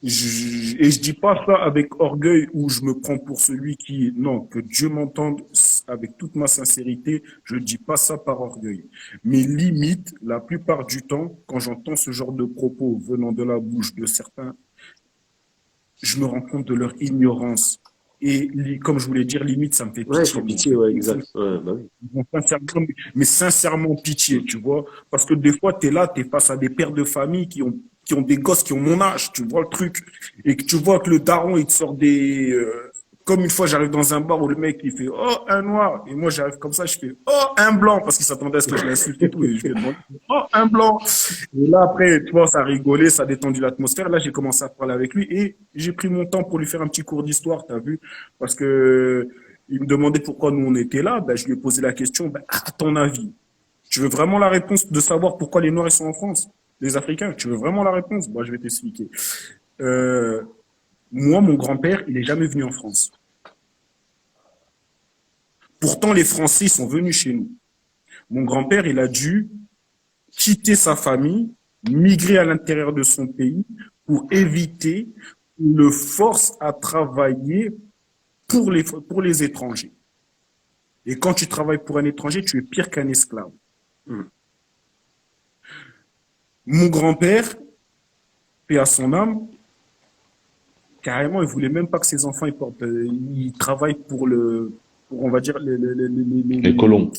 je dis pas ça avec orgueil ou je me prends pour celui non, que Dieu m'entende avec toute ma sincérité, je dis pas ça par orgueil. Mais limite, la plupart du temps, quand j'entends ce genre de propos venant de la bouche de certains, je me rends compte de leur ignorance. Et comme je voulais dire, limite, ça me fait pitié. Ouais, pitié, ouais, exact. Ouais, bah oui. Mais sincèrement pitié, tu vois. Parce que des fois, tu es là, tu es face à des pères de famille qui ont des gosses qui ont mon âge, tu vois le truc. Et que tu vois que le daron, il te sort comme une fois, j'arrive dans un bar où le mec, il fait « Oh, un noir !» Et moi, j'arrive comme ça, je fais « Oh, un blanc !» Parce qu'il s'attendait à ce que je l'insulte et tout. Et je lui demande « Oh, un blanc !» Et là, après, tu vois, ça a rigolé, ça a détendu l'atmosphère. Là, j'ai commencé à parler avec lui et j'ai pris mon temps pour lui faire un petit cours d'histoire, t'as vu? Parce que Il me demandait pourquoi nous on était là. Ben, je lui ai posé la question, ben, à ton avis, tu veux vraiment la réponse de savoir pourquoi les Noirs ils sont en France? Les Africains, tu veux vraiment la réponse? Moi, je vais t'expliquer. Euh, Moi, mon grand-père, il est jamais venu en France. Pourtant, les Français ils sont venus chez nous. Mon grand-père, il a dû quitter sa famille, migrer à l'intérieur de son pays pour éviter qu'on le force à travailler pour les étrangers. Et quand tu travailles pour un étranger, tu es pire qu'un esclave. Mm. Mon grand-père, paix à son âme, carrément, il voulait même pas que ses enfants ils travaillent pour, on va dire, Les colons.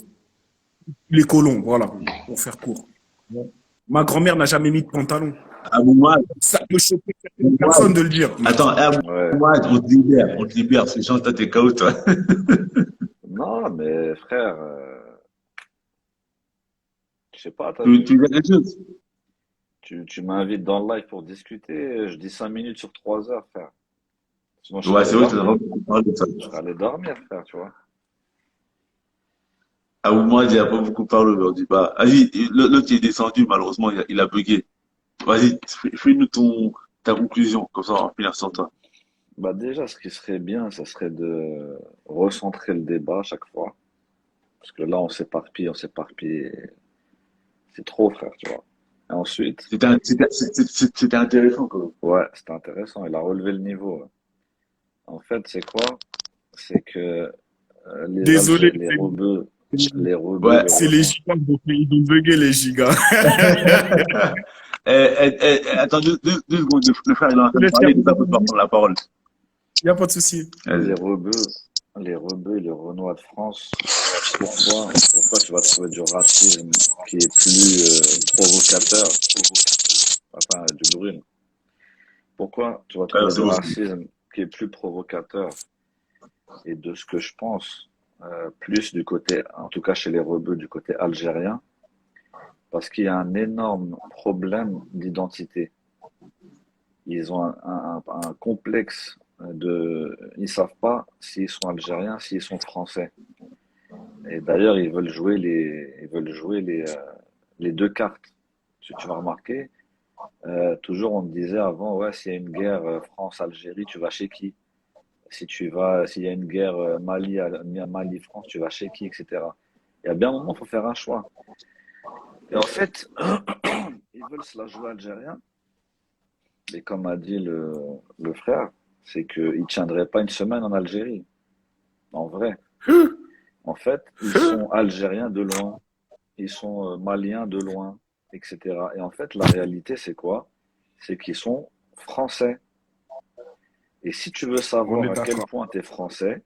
les colons, voilà, pour faire court. Bon. Ma grand-mère n'a jamais mis de pantalon. Abou Mouad, Ça peut choquer certaines personnes de le dire. attends, Abou Ouais. Mouad, on te libère, c'est chiant, toi, t'es KO, toi. Non, mais frère, je sais pas, Tu veux quelque chose? tu m'invites dans le live pour discuter, je dis 5 minutes sur 3 heures, frère. Sinon, je Ouais, serais c'est allé vrai, tu dormir. as beaucoup parlé de ça. Je serais allé dormir, frère, tu vois. Abou Mouad, il a pas beaucoup parlé aujourd'hui. Bah, vas-y, l'autre qui est descendu, malheureusement, il a bugué. Vas-y, fais-nous ta conclusion, comme ça on va finir sans toi. Bah déjà, ce qui serait bien, ça serait de recentrer le débat à chaque fois. Parce que là, on s'éparpille. C'est trop, frère, tu vois. Et ensuite, C'était intéressant, quand même. ouais, c'était intéressant. Il a relevé le niveau. Ouais. En fait, c'est quoi? C'est que Désolé, Les rebeux, Ouais. les c'est les Renois. gigas, donc ils ont bugué les gigas. Attends, deux secondes, le frère, il est en Je train de laisse parler, il terminer. va pas prendre la parole. Il n'y a pas de souci. Vas-y. Les rebeux et les Renois de France, pourquoi tu vas trouver du racisme qui est plus provocateur, enfin du brune, pourquoi tu vas trouver C'est du bon. racisme qui est plus provocateur et de ce que je pense, plus du côté, en tout cas chez les rebeux, du côté algérien, parce qu'il y a un énorme problème d'identité. Ils ont un complexe ils savent pas s'ils sont algériens, s'ils sont français. Et d'ailleurs, ils veulent jouer les deux cartes. Si tu vas remarquer, toujours on te disait avant, ouais, s'il y a une guerre France-Algérie, tu vas chez qui? S'il y a une guerre Mali-France, tu vas chez qui, etc. Il y a bien un moment, il faut faire un choix. Et en fait, ils veulent se la jouer algérien. Et comme a dit le frère, c'est qu'ils ne tiendraient pas une semaine en Algérie. En vrai. En fait, ils sont algériens de loin. Ils sont maliens de loin, etc. Et en fait, la réalité, c'est quoi? C'est qu'ils sont français. Et si tu veux On savoir est à quel d'accord. point tu es français,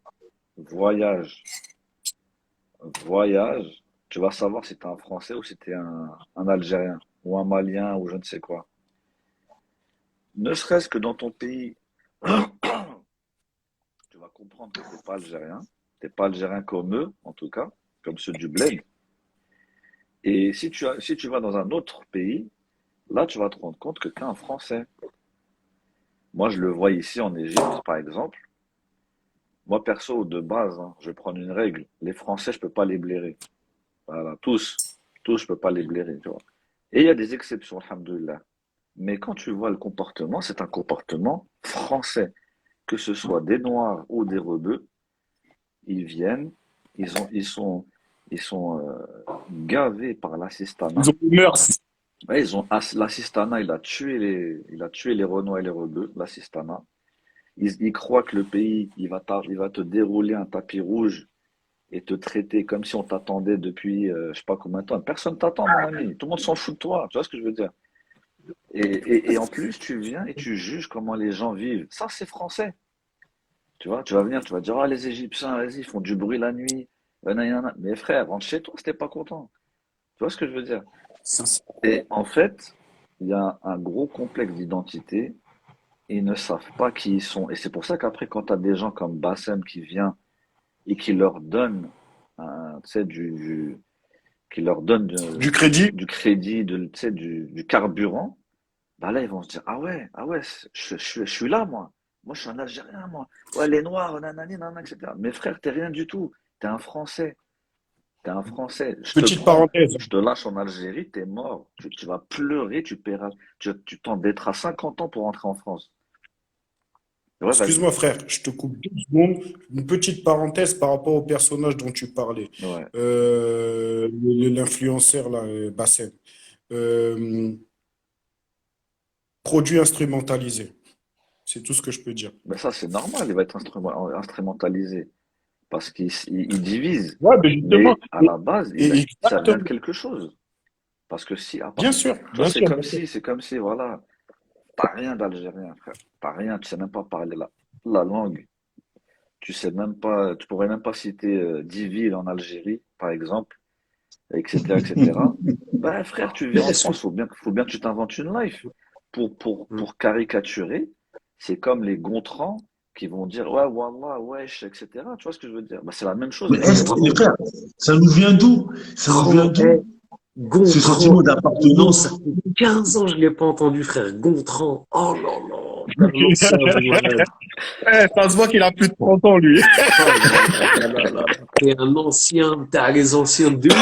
voyage. Tu vas savoir si tu es un Français ou si tu es un Algérien ou un Malien ou je ne sais quoi. Ne serait-ce que dans ton pays, tu vas comprendre que tu n'es pas algérien. Tu n'es pas algérien comme eux, en tout cas, comme ceux du bled. Et si tu vas dans un autre pays, là, tu vas te rendre compte que tu es un Français. Moi, je le vois ici en Égypte, par exemple. Moi, perso, de base, hein, je vais prendre une règle. Les Français, je peux pas les blairer. Voilà, tous, je peux pas les blairer, tu vois. Et il y a des exceptions, alhamdoulilah. Mais quand tu vois le comportement, c'est un comportement français. Que ce soit des Noirs ou des Rebeux, ils viennent, ils sont gavés par l'assistanat. Ils ont des mœurs. Ouais, l'assistanat, il a tué les Renois et les Rebeux, l'assistanat. Ils croient que le pays, il va te dérouler un tapis rouge et te traiter comme si on t'attendait depuis, je sais pas combien de temps. Personne t'attend, mon ami. Tout le monde s'en fout de toi. Tu vois ce que je veux dire? Et en plus, tu viens et tu juges comment les gens vivent. Ça, c'est français. Tu vois, tu vas venir, tu vas dire, ah, les Égyptiens, vas-y, ils font du bruit la nuit. Mais frère, rentre chez toi si t'es pas content. Tu vois ce que je veux dire? Et en fait, il y a un gros complexe d'identité. Ils ne savent pas qui ils sont. Et c'est pour ça qu'après, quand tu as des gens comme Bassem qui vient et qui leur donne, tu sais, qui leur donne Du crédit. du crédit, tu sais, du carburant, bah là, ils vont se dire, ah ouais, je suis là, moi. Moi, je suis un Algérien, moi. Ouais, les Noirs, nanani, nanana, etc. Mais frère, t'es rien du tout. T'es un Français. T'es un Français. Je te Petite prends, parenthèse. je te lâche en Algérie, t'es mort. Tu vas pleurer, tu paieras. Tu t'endetteras 50 ans pour rentrer en France. Ouais, vas-y. Excuse-moi, frère, je te coupe 2 secondes. Une petite parenthèse par rapport au personnage dont tu parlais. Ouais. L'influenceur, là, Bassem. Euh, Produit instrumentalisé. C'est tout ce que je peux dire. Ben ça, c'est normal, il va être instrumentalisé. Parce qu'il divise. Ouais, mais justement, Mais à la base, ça vient de exactement. quelque chose. Parce que si, à part, Bien sûr, tu vois, bien sûr, bien sûr. c'est comme si, voilà, t'as rien d'algérien, frère. T'as rien, tu sais même pas parler la langue. Tu sais même pas, tu pourrais même pas citer 10 villes en Algérie, par exemple, etc., etc. Ben, frère, tu vis Mais en est-ce que. France, faut bien que tu t'inventes une life. Hmm. Pour caricaturer, c'est comme les Gontrans qui vont dire, ouais, wallah, wesh, etc. Tu vois ce que je veux dire? Ben, c'est la même chose, Mais mais est-ce pour que, un les autre. frères, ça nous vient d'où? Ça nous vient d'où? Ce Gontran, sentiment non, ça d'appartenance. fait 15 ans que je ne l'ai pas entendu, frère. Gontran, oh là là, frère, l'ancien Abou Mahad. Ça se voit qu'il a plus de 30 ans, lui. Oh là là là là, t'es un ancien, t'as les anciens de ouf.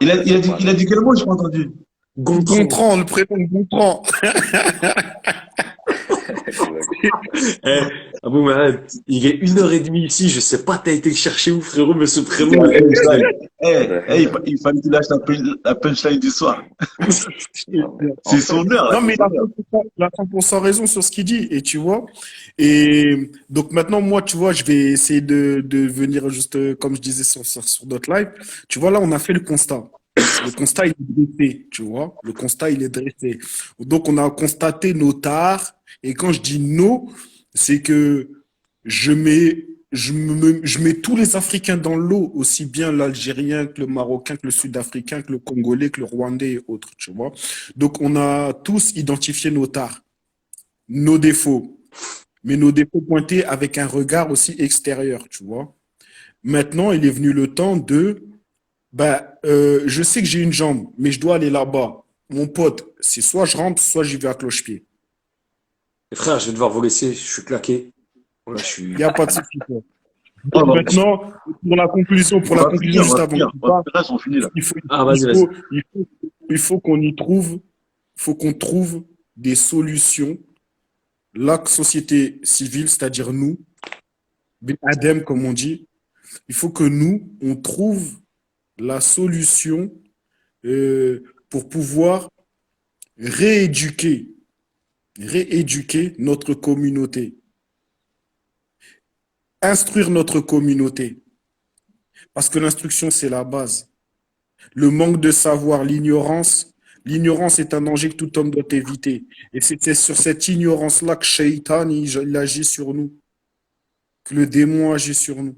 C'est pas Il a les. dit quel mot, j'ai pas entendu. Gontran. Gontran, le prénom Gontran. Exact. Eh, Abou Mahad, il est 1h30 ici, je sais pas, t'as été le chercher où, frérot, mais ce C'est prénom, la il punchline. Ben, Il fallait qu'il lâche la punchline du soir. non, mais en C'est son fait, heure, là, Non, c'est mais son heure. il a 100% raison sur ce qu'il dit, et tu vois. Et donc maintenant, moi, tu vois, je vais essayer de venir juste, comme je disais sur notre live. Tu vois, là, on a fait le constat. Le constat, il est dressé, tu vois. Le constat, il est dressé. Donc, on a constaté nos tares. Et quand je dis nos, c'est que je mets tous les Africains dans l'eau, aussi bien l'Algérien que le Marocain, que le Sud-Africain, que le Congolais, que le Rwandais et autres, tu vois. Donc, on a tous identifié nos tares, nos défauts, mais nos défauts pointés avec un regard aussi extérieur, tu vois. Maintenant, il est venu le temps de, je sais que j'ai une jambe, mais je dois aller là-bas. Mon pote, c'est soit je rentre, soit j'y vais à cloche-pied. frère, je vais devoir vous laisser, je suis claqué. Voilà, je Il suis. n'y a pas de souci. Oh, Donc maintenant, pour la conclusion, juste avant que tu on va partes, finir, on finit là. il faut, Ah, il vas-y, vas-y. faut, il faut, il faut qu'on y trouve, faut qu'on trouve des solutions. La société civile, c'est-à-dire nous, Ben Adem, comme on dit, il faut que nous, on trouve la solution pour pouvoir rééduquer, rééduquer notre communauté, instruire notre communauté, parce que l'instruction, c'est la base. Le manque de savoir, l'ignorance est un danger que tout homme doit éviter. Et c'est sur cette ignorance-là que Shaitan, il agit sur nous, que le démon agit sur nous.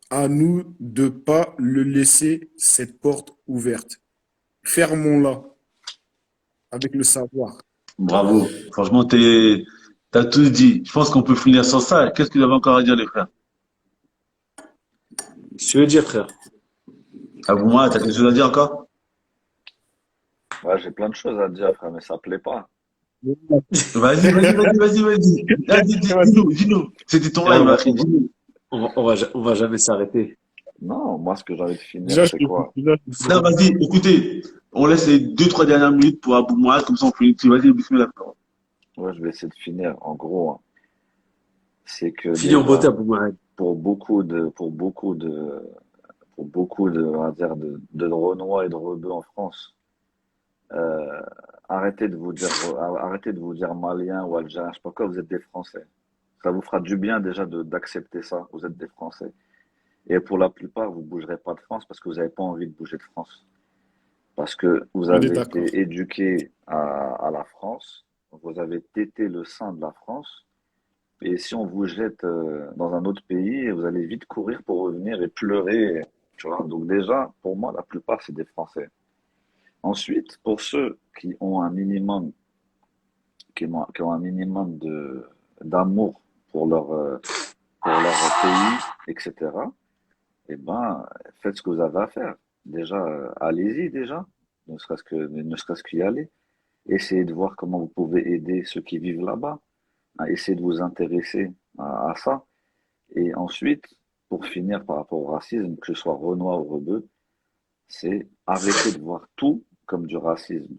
À nous de ne pas le laisser cette porte ouverte. Fermons-la avec le savoir. Bravo. Franchement, t'as tout dit. Je pense qu'on peut finir sur ça. Qu'est-ce qu'il y avait encore à dire, les frères? Si tu veux dire, frère. Abouma, t'as quelque chose à dire encore? ouais, j'ai plein de choses à dire, frère, mais ça plaît pas. Vas-y. Ah, dis-nous. C'était ton Eh, live, Akhi, dis-nous. on va jamais s'arrêter. Non, moi, ce que j'ai envie de finir, Déjà, c'est quoi? Non, vas-y, écoutez. On laisse les 2, 3 dernières minutes pour Abouma, comme ça on finit. Vas-y, bismillah. Ouais, je vais essayer de finir. En gros, hein, c'est que Finis en beauté, déjà, Abou Mahad. on va dire, de Renois et de Rebeux en France, euh, arrêtez de vous dire Maliens ou Algériens, je sais pas quoi, vous êtes des Français. Ça vous fera du bien déjà d'accepter ça. Vous êtes des Français. Et pour la plupart, vous bougerez pas de France parce que vous n'avez pas envie de bouger de France. Parce que vous On est avez d'accord. été éduqué à la France, vous avez tété le sein de la France, et si on vous jette dans un autre pays, vous allez vite courir pour revenir et pleurer, tu vois. Donc déjà, pour moi, la plupart, c'est des Français. Ensuite, pour ceux qui ont un minimum d'amour pour leur pays, etc., eh ben, faites ce que vous avez à faire. Déjà, allez-y déjà, ne serait-ce qu'y aller. Essayez de voir comment vous pouvez aider ceux qui vivent là-bas. à essayer de vous intéresser à ça. Et ensuite, pour finir par rapport au racisme, que ce soit Renoir ou Rebeu, c'est arrêter de voir tout comme du racisme.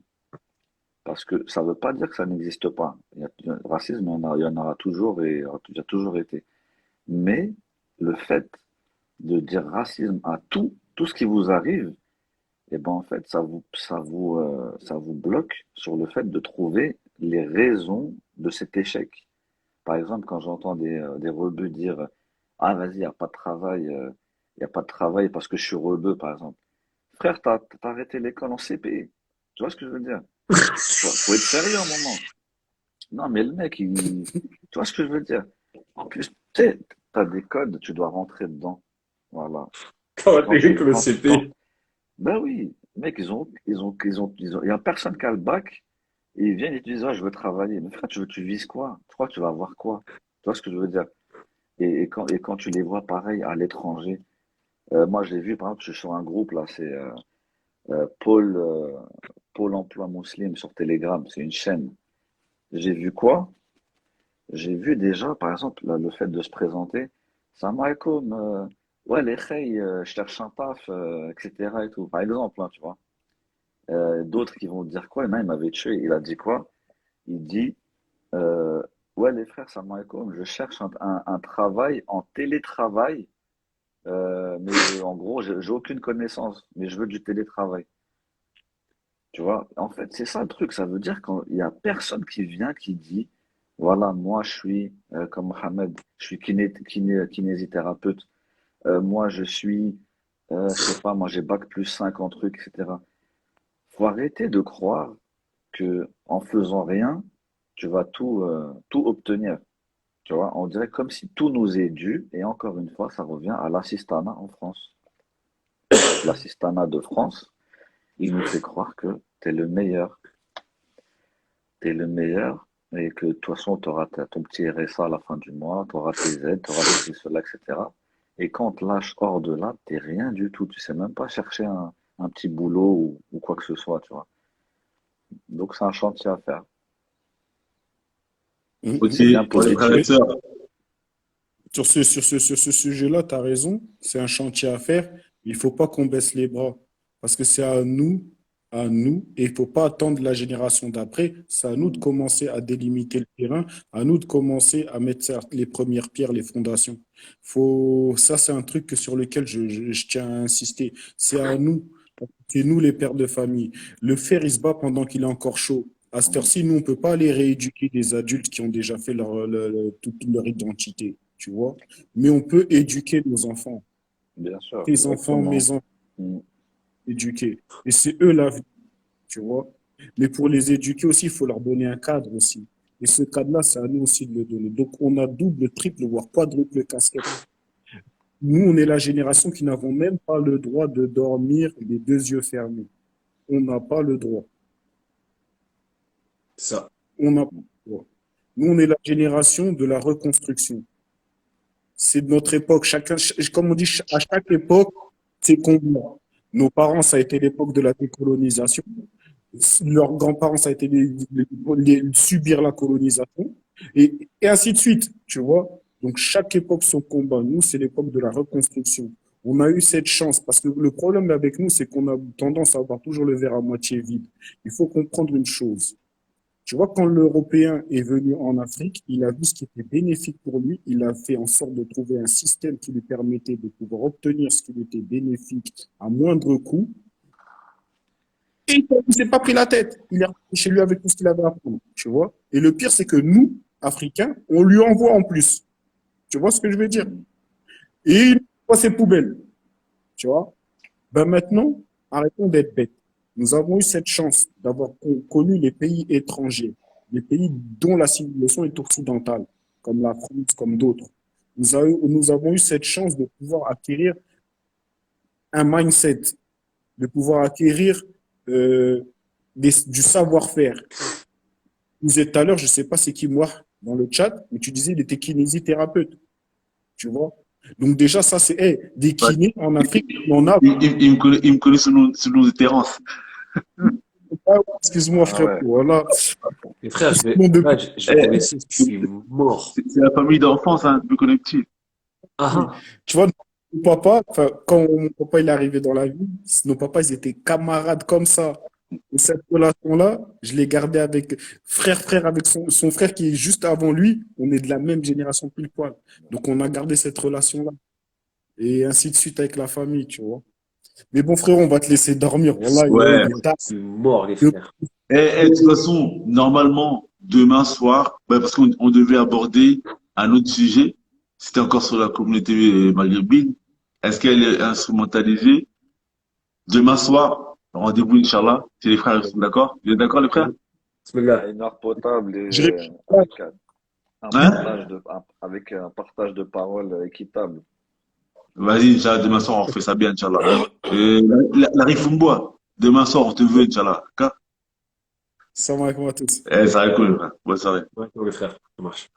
Parce que ça ne veut pas dire que ça n'existe pas. Le racisme, il y en aura toujours et il y a toujours été. Mais le fait de dire racisme à tout ce qui vous arrive, et ben en fait, ça vous bloque sur le fait de trouver les raisons de cet échec. Par exemple, quand j'entends des rebeux dire ah vas-y, il n'y a pas de travail, il y a pas de travail parce que je suis rebeu, par exemple. Frère, t'as arrêté l'école en CP. Tu vois ce que je veux dire? Faut être sérieux un moment. Non, mais le mec, tu vois ce que je veux dire? En plus, tu sais, t'as des codes, tu dois rentrer dedans. Voilà. Quand Quand que le quand, CP. ben oui, mec, il y a personne qui a le bac, et ils viennent et te disent, ah, je veux travailler. Mais frère, tu vises quoi? Tu crois que tu vas avoir quoi? Tu vois ce que je veux dire? Et quand tu les vois pareil à l'étranger, moi, j'ai vu, par exemple, je suis sur un groupe, là, c'est Pôle, Pôle emploi musulman sur Telegram, c'est une chaîne. J'ai vu quoi? J'ai vu déjà, par exemple, là, le fait de se présenter. Salam alaikum, ouais, les khays, je cherche un taf, etc. et tout. Par exemple, hein, tu vois. D'autres qui vont dire quoi? Il m'avait tué. Il a dit quoi? Il dit, euh, ouais, les frères, salam alaikum, je cherche un travail en télétravail, mais en gros, j'ai aucune connaissance, mais je veux du télétravail. Tu vois, en fait, c'est ça le truc. Ça veut dire qu'il y a personne qui vient qui dit, voilà, moi je suis comme Mohamed, je suis kinésithérapeute. Moi je suis, je sais pas, moi j'ai bac plus 5 en truc, etc. Faut arrêter de croire que en faisant rien, tu vas tout obtenir. Tu vois, on dirait comme si tout nous est dû. Et encore une fois, ça revient à l'assistanat en France. L'assistanat de France, il nous fait croire que t'es le meilleur. T'es le meilleur et que de toute façon, tu auras ton petit RSA à la fin du mois, tu auras tes aides, tu auras ceci, cela, etc. Et quand on te lâche hors de là, t'es rien du tout. Tu sais même pas chercher un petit boulot ou quoi que ce soit, tu vois. Donc, c'est un chantier à faire. Ok, C'est bien ouais, frère et positif. sœur. Sur ce sujet-là, tu as raison, c'est un chantier à faire. Il ne faut pas qu'on baisse les bras parce que c'est à nous, et il ne faut pas attendre la génération d'après. C'est à nous de commencer à délimiter le terrain, à nous de commencer à mettre les premières pierres, les fondations. Ça, c'est un truc sur lequel je tiens à insister. C'est à nous, c'est nous les pères de famille. Le fer, il se bat pendant qu'il est encore chaud. À cette heure-ci, nous, on ne peut pas aller rééduquer des adultes qui ont déjà fait toute leur identité, tu vois. Mais on peut éduquer nos enfants. Bien sûr, Tes enfants, exactement. mes enfants, Mm. éduquer. Et c'est eux l'avenir, tu vois. Mais pour les éduquer aussi, il faut leur donner un cadre aussi. Et ce cadre-là, c'est à nous aussi de le donner. Donc, on a double, triple, voire quadruple casquette. Nous, on est la génération qui n'avons même pas le droit de dormir les deux yeux fermés. On n'a pas le droit. Ça. On n'a pas le droit. Nous, on est la génération de la reconstruction. C'est de notre époque. Comme on dit, à chaque époque, c'est combat. Nos parents, ça a été l'époque de la décolonisation. Leurs grands-parents, ça a été subir la colonisation. Et ainsi de suite, tu vois. Donc, chaque époque, son combat. Nous, c'est l'époque de la reconstruction. On a eu cette chance parce que le problème avec nous, c'est qu'on a tendance à avoir toujours le verre à moitié vide. Il faut comprendre une chose. Tu vois, quand l'Européen est venu en Afrique, il a vu ce qui était bénéfique pour lui. Il a fait en sorte de trouver un système qui lui permettait de pouvoir obtenir ce qui lui était bénéfique à moindre coût. Et il ne s'est pas pris la tête. Il est rentré chez lui avec tout ce qu'il avait à prendre. Tu vois. Et le pire, c'est que nous, Africains, on lui envoie en plus. Tu vois ce que je veux dire? Et il voit ses poubelles. Tu vois. Ben maintenant, arrêtons d'être bêtes. Nous avons eu cette chance d'avoir connu les pays étrangers, les pays dont la civilisation est occidentale, comme la France, comme d'autres. Nous avons eu cette chance de pouvoir acquérir un mindset, de pouvoir acquérir du savoir-faire. Tu disais tout à l'heure, je ne sais pas c'est qui moi dans le chat, mais tu disais il était kinésithérapeute. Tu vois? Donc déjà, ça c'est des Ouais. kinés en Afrique, on en a. Il me connaît sous nos terrances. Ah, excuse-moi, Ah frère. ouais. Voilà. Mais frère, Bon, depuis- je vais Eh, vous laisser, je suis mort. c'est la famille d'enfance, hein, depuis qu'on est petit. Ah, ah. Tu vois, mon papa, enfin, quand mon papa il est arrivé dans la vie, nos papas, ils étaient camarades comme ça. Et cette relation-là, je l'ai gardée avec frère, avec son frère qui est juste avant lui. On est de la même génération pile poil. Donc, on a gardé cette relation-là. Et ainsi de suite avec la famille, tu vois. Mais bon, frérot, on va te laisser dormir. Voilà, Ouais. il est tard. Je suis mort, les frères. De toute façon, normalement, demain soir, parce qu'on devait aborder un autre sujet, c'était encore sur la communauté maghrébine. Est-ce qu'elle est instrumentalisée? Demain soir, rendez-vous, Inch'Allah, si les frères sont d'accord. Vous êtes d'accord, les frères? Bismillah. Une heure potable Je et réponds pas. avec Hein? avec un partage de parole équitable. Vas-y, Inch'Allah, demain soir, on fait ça bien, Inch'Allah. La Rifumbois, demain soir, on te veut, Inch'Allah. D'accord? Salam alaikum à tous. Ça va être cool, frère. Bonne soirée. Ouais, les frères, ça marche.